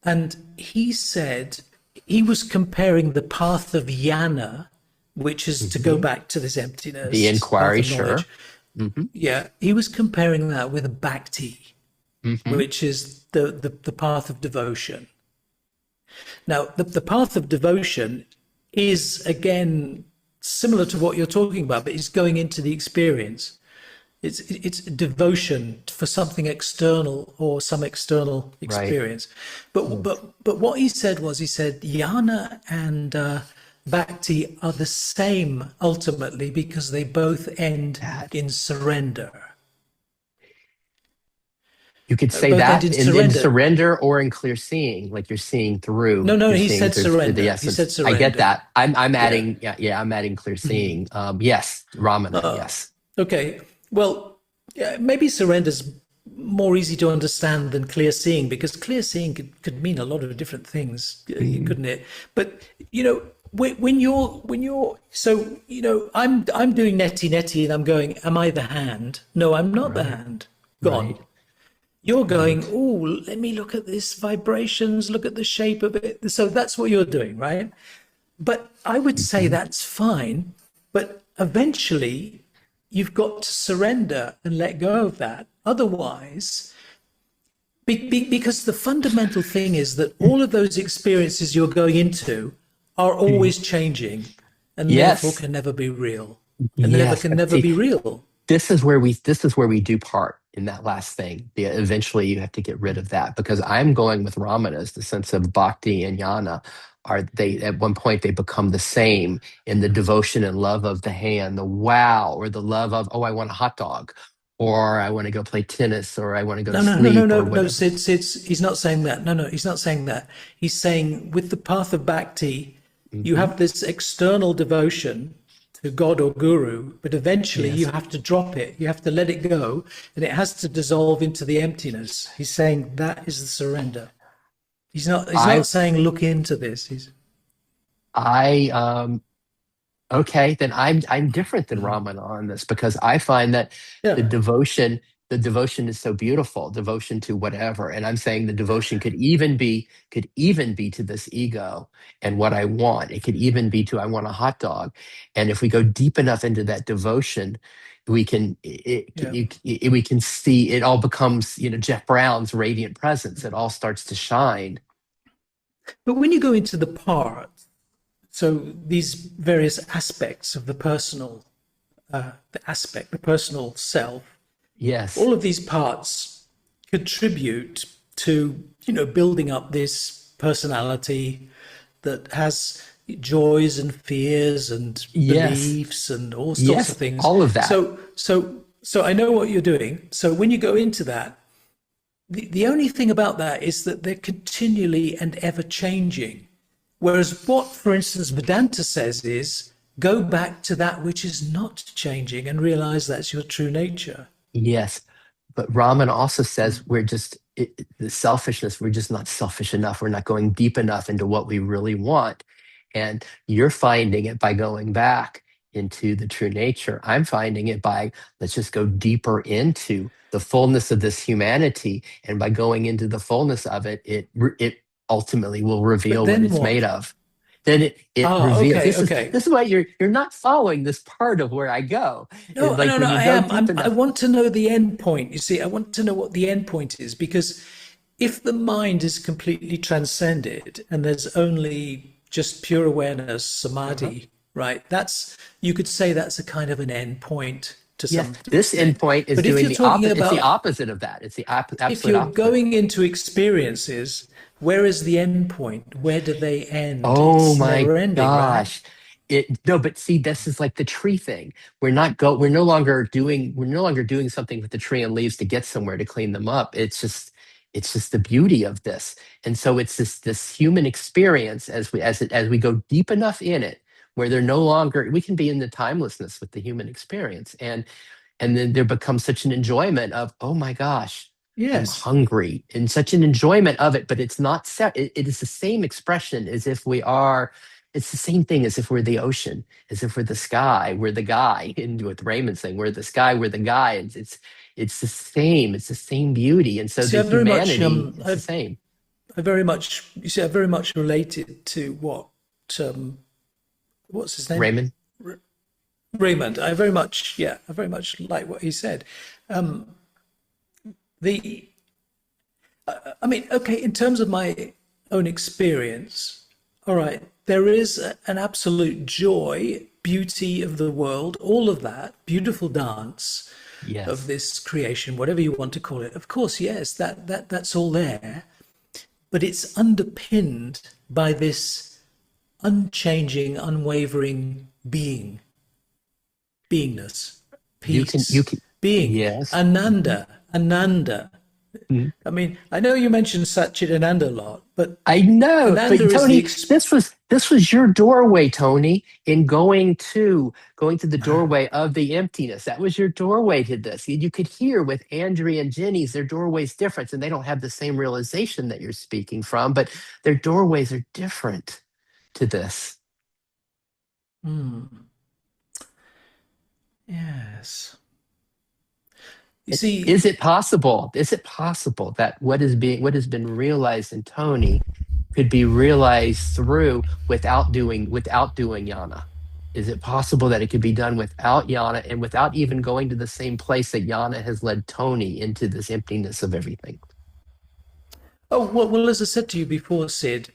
And he said he was comparing the path of jnana, which is to go Mhm. back to this The emptiness, path inquiry, of knowledge. sure. Hmm. Yeah, he was comparing that with bhakti, Hmm. which is the path of devotion. Now, the path of devotion is, again, similar to what you're talking about, but it's going into the experience. It's devotion for something external or some external Right. experience. But what he said was, he said jnana and bhakti are the same ultimately, because they both end That in surrender. you could say Both end that in in surrender. surrender or in clear seeing, like you're seeing through, No, no, you're he seeing said through the surrender. He essence. said I get surrender. that. I'm Yeah. adding, yeah, I'm adding clear seeing. Yes, Ramana, yes. Okay. Well, yeah, maybe surrender's more easy to understand than clear seeing, because clear seeing could mean a lot of different things, Mhm. couldn't it? But when you're so I'm doing netty netty, and I'm going, am I the hand? No, I'm not the Right, hand. Gone. right, You're going, right. oh, let me look at this vibrations, look at the shape of it. So that's what you're doing, right? But I would say Mhm. that's fine. But eventually, you've got to surrender and let go of that. Otherwise, because the fundamental thing is that all of those experiences you're going into are Mhm. always changing, and therefore Yes, can never be real, and never yes. can never See, be real. this is where we do part in that last thing. Eventually, you have to get rid of that because I'm going with Ramanas, the sense of bhakti and jnana. Are they at one point they become the same in the devotion and love of the hand, the wow, or the love of, oh, I want a hot dog, or I want to go play tennis, or I want to go to No, no, no, no, sleep, no, or no, whatever. Sid, he's not saying that. No, no, he's not saying that. He's saying with the path of bhakti, you Hmm. have this external devotion to God or Guru, but eventually you Yes. have to drop it. You have to let it go, and it has to dissolve into the emptiness. He's saying that is the surrender. He's I not saying look into this. He's I Okay, then I'm different than Raman on this because I find that the yeah, devotion, the devotion is so beautiful, devotion to whatever. And I'm saying the devotion could even be to this ego and what I want. It could even be to I want a hot dog. And if we go deep enough into that devotion, we can yeah. we can see it all becomes, Jeff Brown's radiant presence. It all starts to shine. But when you go into the part, so these various aspects of the personal self, Yes. all of these parts contribute to building up this personality that has joys and fears and Yes. beliefs and all sorts of Yes. things. All of that. So I know what you're doing. So when you go into that, the only thing about that is that they're continually and ever changing. Whereas what, for instance, Vedanta says is go back to that which is not changing and realize that's your true nature. Yes. But Raman also says the selfishness, we're just not selfish enough. We're not going deep enough into what we really want. And you're finding it by going back into the true nature. I'm finding it by, let's just go deeper into the fullness of this humanity. And by going into the fullness of it, it ultimately will reveal what it's made of. Then it reveals. Okay. This is why you're not following this part of where I go. No, like no, I am. I want to know the end point. You see, I want to know what the end point is, because if the mind is completely transcended and there's only just pure awareness, samadhi, right? You could say that's a kind of an end point to some. This end point is doing the opposite. It's the opposite of that. It's the absolute if you're opposite. Going into experiences, where is the end point? Where do they end? Oh it's my ending, gosh. Right? No, but see, this is like the tree thing. We're no longer doing something with the tree and leaves to get somewhere to clean them up. It's just the beauty of this. And so it's this human experience as we go deep enough in it, where we can be in the timelessness with the human experience. And then there becomes such an enjoyment of, oh my gosh, yes, I'm hungry, and such an enjoyment of it. But it's not set. It is the same expression as if we are. It's the same thing as if we're the ocean, as if we're the sky, we're the guy. And with Raymond's thing, we're the sky, we're the guy. It's the same. It's the same beauty. And so the humanity is the same. I very much related to what's his name? Raymond. Raymond. I very much like what he said. In terms of my own experience, all right, there is an absolute joy, beauty of the world, all of that, beautiful dance of this creation, whatever you want to call it. Of course, yes, that's all there, but it's underpinned by this unchanging, unwavering beingness, peace, being. Yes. Ananda. Mm-hmm. I mean, I know you mentioned Satchitananda a lot, but I know, Ananda but Tony, this was your doorway, Tony, in going to the doorway of the emptiness. That was your doorway to this. You could hear with Andrea and Jenny's, their doorways different, and they don't have the same realization that you're speaking from, but their doorways are different to this. Yes. You see, is it possible that what has been realized in Tony could be realized without doing jhana? Is it possible that it could be done without jhana and without even going to the same place that jhana has led Tony into this emptiness of everything? Oh, well, as I said to you before, Sid,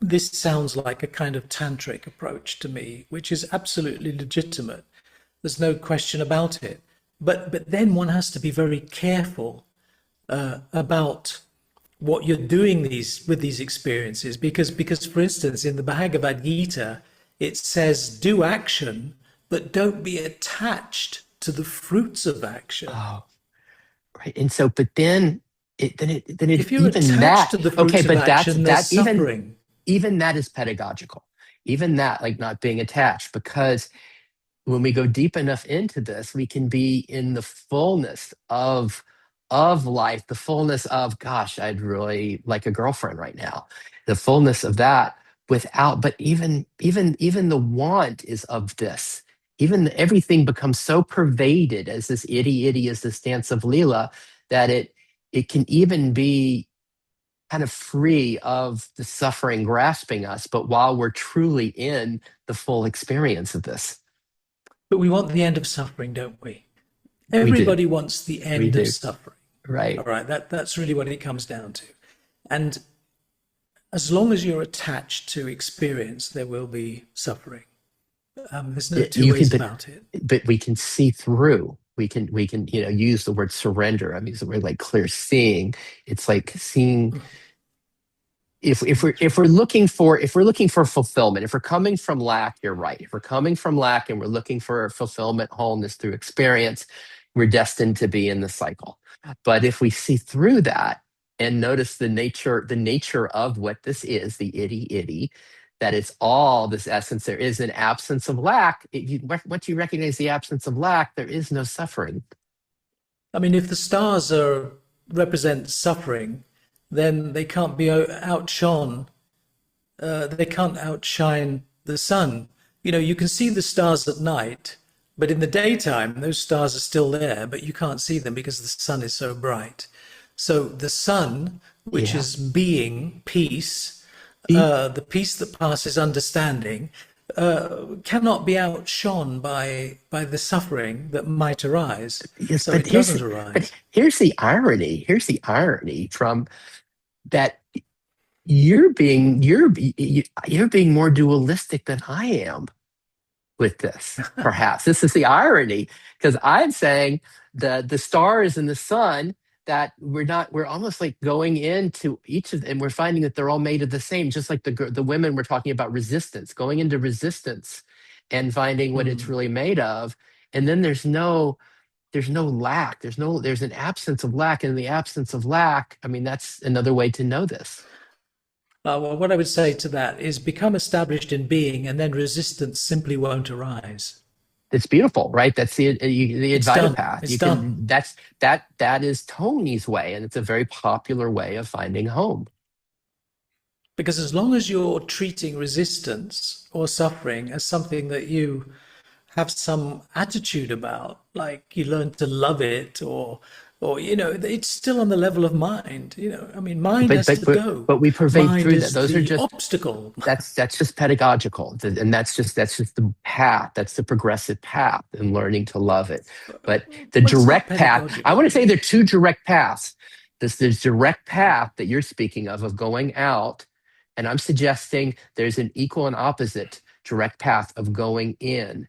this sounds like a kind of tantric approach to me, which is absolutely legitimate. There's no question about it. But then one has to be very careful about what you're doing with these experiences, because for instance, in the Bhagavad Gita, it says do action, but don't be attached to the fruits of action. Oh, right. And so, but then if you're attached to the fruits of action, there's suffering. Even that is pedagogical. Even that, like not being attached, because when we go deep enough into this, we can be in the fullness of life, the fullness of, gosh, I'd really like a girlfriend right now. The fullness of that but even the want is of this. Even everything becomes so pervaded as this itty as this dance of Leela, that it can even be kind of free of the suffering grasping us, but while we're truly in the full experience of this. But we want the end of suffering, don't we? Everybody wants the end of suffering. Right. All right. That's really what it comes down to. And as long as you're attached to experience, there will be suffering. There's no two ways about it. But we can see through. We can use the word surrender. I mean, use the word like clear seeing. It's like seeing. If we're looking for fulfillment, if we're coming from lack, you're right. If we're coming from lack and we're looking for fulfillment, wholeness through experience, we're destined to be in the cycle. But if we see through that and notice the nature of what this is, the itty itty, that it's all this essence, there is an absence of lack. Once you recognize the absence of lack, there is no suffering. I mean, if the stars represent suffering, then they can't be outshone. They can't outshine the sun. You know, you can see the stars at night, but in the daytime, those stars are still there, but you can't see them because the sun is so bright. So the sun, which Yeah. is being, peace, See? the peace that passes understanding, cannot be outshone by the suffering that might arise. Yes, So but it doesn't arise. here's the irony. Here's the irony from that you're being more dualistic than I am with this. Perhaps this is the irony, because I'm saying the stars and the sun, that we're almost like going into each of them, and we're finding that they're all made of the same, just like the women were talking about resistance, going into resistance and finding what it's Hmm. really made of. And then there's no lack, there's an absence of lack, and in the absence of lack, I mean, that's another way to know this. Well, what I would say to that is become established in being, and then resistance simply won't arise. It's beautiful, right? That's the It's Advaita done. path. It's You done. can that is Tony's way, and it's a very popular way of finding home. Because as long as you're treating resistance or suffering as something that you have some attitude about, like you learn to love it, or it's still on the level of mind. I mean, mind But has but to but, go. but we pervade Mind through that. is Those are the just obstacle. that's just pedagogical, and that's just the path. That's the progressive path in learning to love it. But the But it's not direct path, I want to pedagogical. say there are two direct paths. This direct path that you're speaking of going out, and I'm suggesting there's an equal and opposite direct path of going in.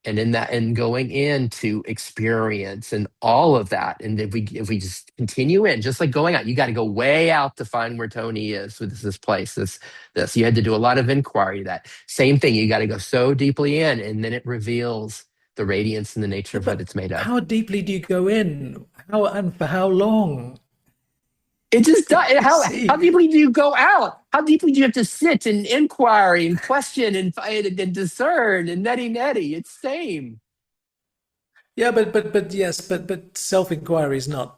And in that, and going into experience and all of that, and if we just continue in, just like going out, you got to go way out to find where Tony is with this place, this you had to do a lot of inquiry. That same thing, you got to go so deeply in, and then it reveals the radiance and the nature Yeah, of what but it's made of. how deeply do you go in? How and for how long? It just does. You How see? deeply do you go out? How deeply do you have to sit and inquiry and question and discern and neti? It's same. Yeah, but yes, but self-inquiry is not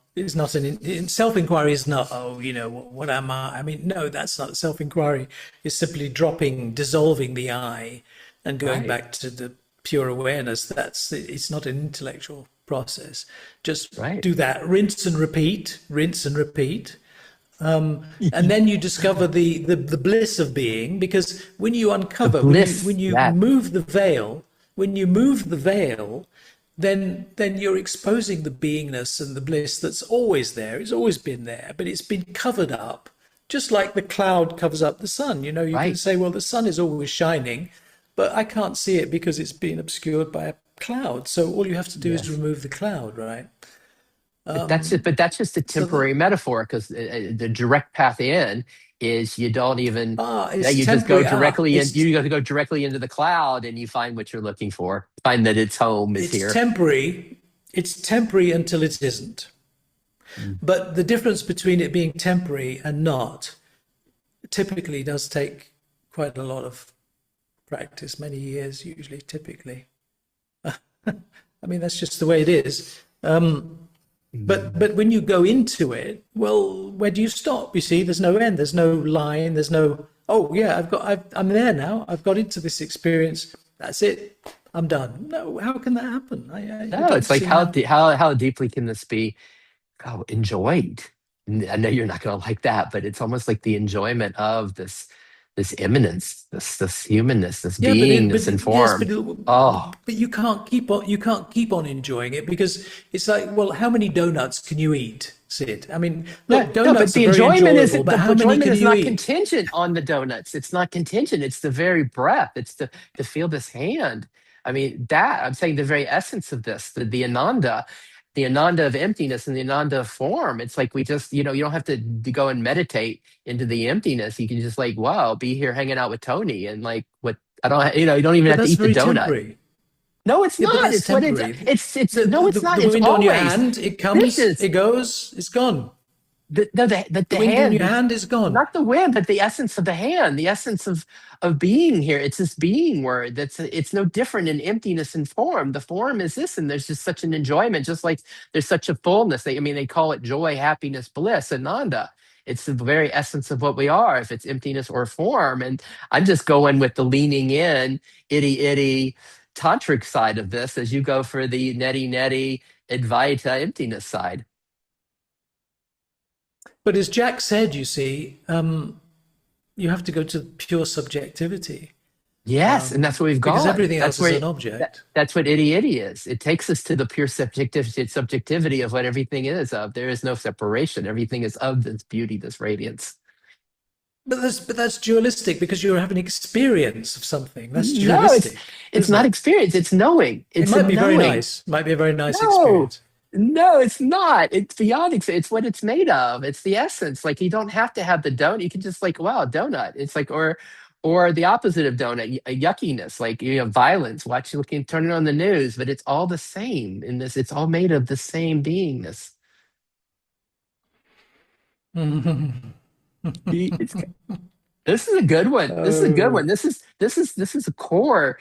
self-inquiry is not, oh, what am I? I mean, no, that's not self-inquiry. It's simply dissolving the I and going Right, back to the pure awareness. It's not an intellectual process. Just right. do that, rinse and repeat. And then you discover the bliss of being, because when you The uncover, bliss, when you that move the veil, then you're exposing the beingness and the bliss that's always there. It's always been there, but it's been covered up, just like the cloud covers up the sun. You can right. say, well, the sun is always shining, but I can't see it because it's been obscured by a cloud. So all you have to do is Yes. remove the cloud, right? But that's just a So that temporary metaphor, because the direct path in is you don't even, it's you just go temporary. directly in, It's you go directly into the cloud, and you find what you're looking for, find that its home is it's here. temporary. It's temporary until it isn't. Mm. But the difference between it being temporary and not typically does take quite a lot of practice, many years usually, typically. I mean, that's just the way it is. But when you go into it, well, where do you stop? You see, there's no end, there's no line, there's no, oh yeah, I'm there now. I've got into this experience. That's it. I'm done. No, how can that happen? I No, don't it's like see how. how deeply can this be enjoyed? I know you're not going to like that, but it's almost like the enjoyment of this immanence, this humanness, this Yeah, beingness in yes, form. Oh, but you can't keep on enjoying it, because it's like, well, how many donuts can you eat, Sid? I mean, no, look, no, but donuts are very enjoyable, but the how many enjoyment can is you not eat? contingent on the donuts. It's not contingent. It's the very breath. It's to feel this hand. I mean, that I'm saying the very essence of this, the ananda of emptiness and the ananda of form. It's like we just, you don't have to go and meditate into the emptiness. You can just like, wow, be here hanging out with Tony, and like what I don't, you don't even But have to that's eat the very donut. temporary. No, it's Yeah, but not. that's It's what it. temporary. It's no, it's not. The It's wind on your always hand, it comes, vicious. it goes, it's gone. The The wind in hand, your hand is gone. not the wind, but the essence of the hand, the essence of being here. It's this being word. It's no different in emptiness and form. The form is this, and there's just such an enjoyment, just like there's such a fullness. They call it joy, happiness, bliss, ananda. It's the very essence of what we are, if it's emptiness or form. And I'm just going with the leaning in, itty tantric side of this as you go for the neti Advaita emptiness side. But as Jack said, you see, you have to go to pure subjectivity. Yes, and that's what we've gone. Because everything That's else is where an object. that's what itty is. It takes us to the pure subjectivity of what everything is of. There is no separation. Everything is of this beauty, this radiance. But that's dualistic because you're having experience of something. That's No, dualistic. it's not experience. It's knowing. It It's might a be very knowing. nice. Might be a very nice No. experience. No, it's not. It's beyond. It's what it's made of. It's the essence. Like you don't have to have the donut. You can just like, wow, donut. It's like, or the opposite of donut, a yuckiness, like violence. Turn it on the news, but it's all the same in this. It's all made of the same beingness. It's, this is a good one. This is a good one. This is a core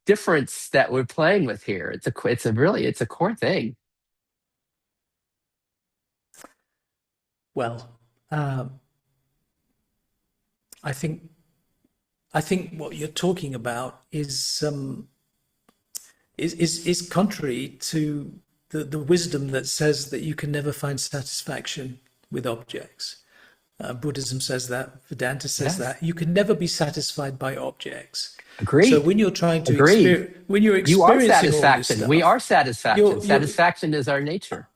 difference that we're playing with here. It's a core thing. Well, I think what you're talking about is contrary to the wisdom that says that you can never find satisfaction with objects. Buddhism says that. Vedanta says that you can never be satisfied by objects. Agreed. So when you're trying to when you're experiencing you are all satisfaction. this stuff, We are satisfaction. you're Satisfaction is our nature.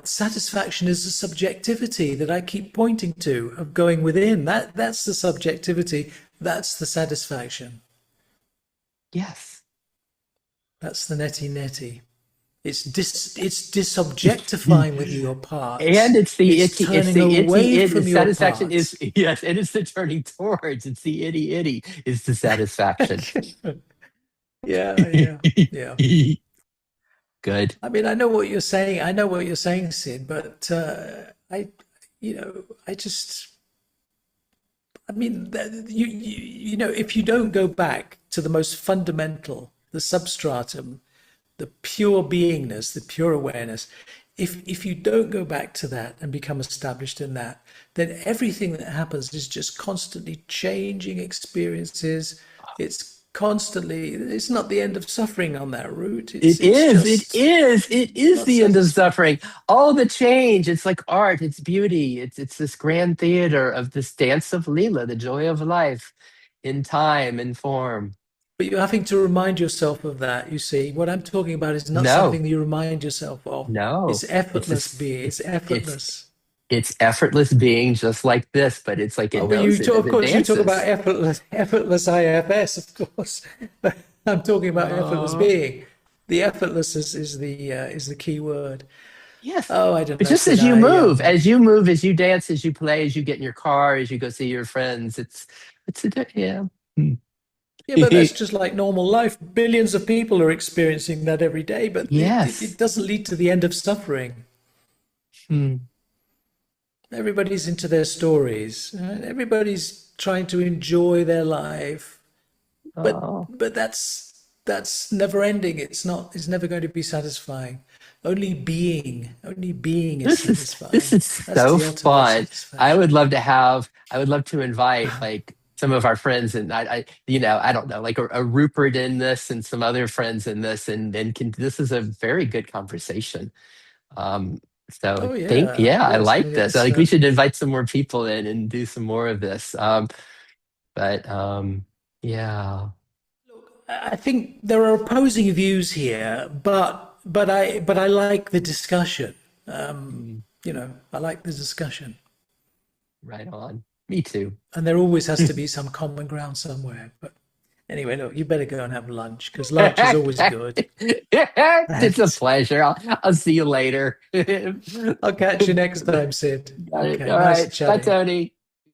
Satisfaction is the subjectivity that I keep pointing to of going within. That's the subjectivity. That's the satisfaction. Yes. That's the neti. It's disobjectifying with your parts. And it's turning away from your satisfaction parts. is yes, and it's the turning towards. It's the itty is the satisfaction. Yeah. Good. I mean, I know what you're saying. I know what you're saying, Sid, but I mean, if you don't go back to the most fundamental, the substratum, the pure beingness, the pure awareness, if you don't go back to that and become established in that, then everything that happens is just constantly changing experiences. It's not the end of suffering on that route. It is the end of suffering. All the change. It's like art. It's beauty. It's this grand theater of this dance of Leela, the joy of life in time and form. But you're having to remind yourself of that. You see, what I'm talking about is not something that you remind yourself of. No, it's effortless being. It's effortless. It's effortless being, just like this, but it's like it knows it. Of course, you talk about effortless IFS, of course. But I'm talking about effortless being. The effortless is the key word. Yes. Oh, I don't know. But just as you move, as you dance, as you play, as you get in your car, as you go see your friends, yeah. Yeah, but that's just like normal life. Billions of people are experiencing that every day, but it doesn't lead to the end of suffering. Everybody's into their stories. Everybody's trying to enjoy their life, but that's never ending. It's never going to be satisfying. Only being is satisfying. This is so fun. I would love to invite like some of our friends, and I don't know, like a Rupert in this and some other friends in this, and this is a very good conversation. I like this. I think we should invite some more people in and do some more of this. Yeah. Look, I think there are opposing views here, but I like the discussion. I like the discussion. Right on. Me too. And there always has to be some common ground somewhere. But anyway, look, you better go and have lunch because lunch is always good. It's a pleasure. I'll see you later. I'll catch you next time, Sid. Okay, all right. Bye, Tony.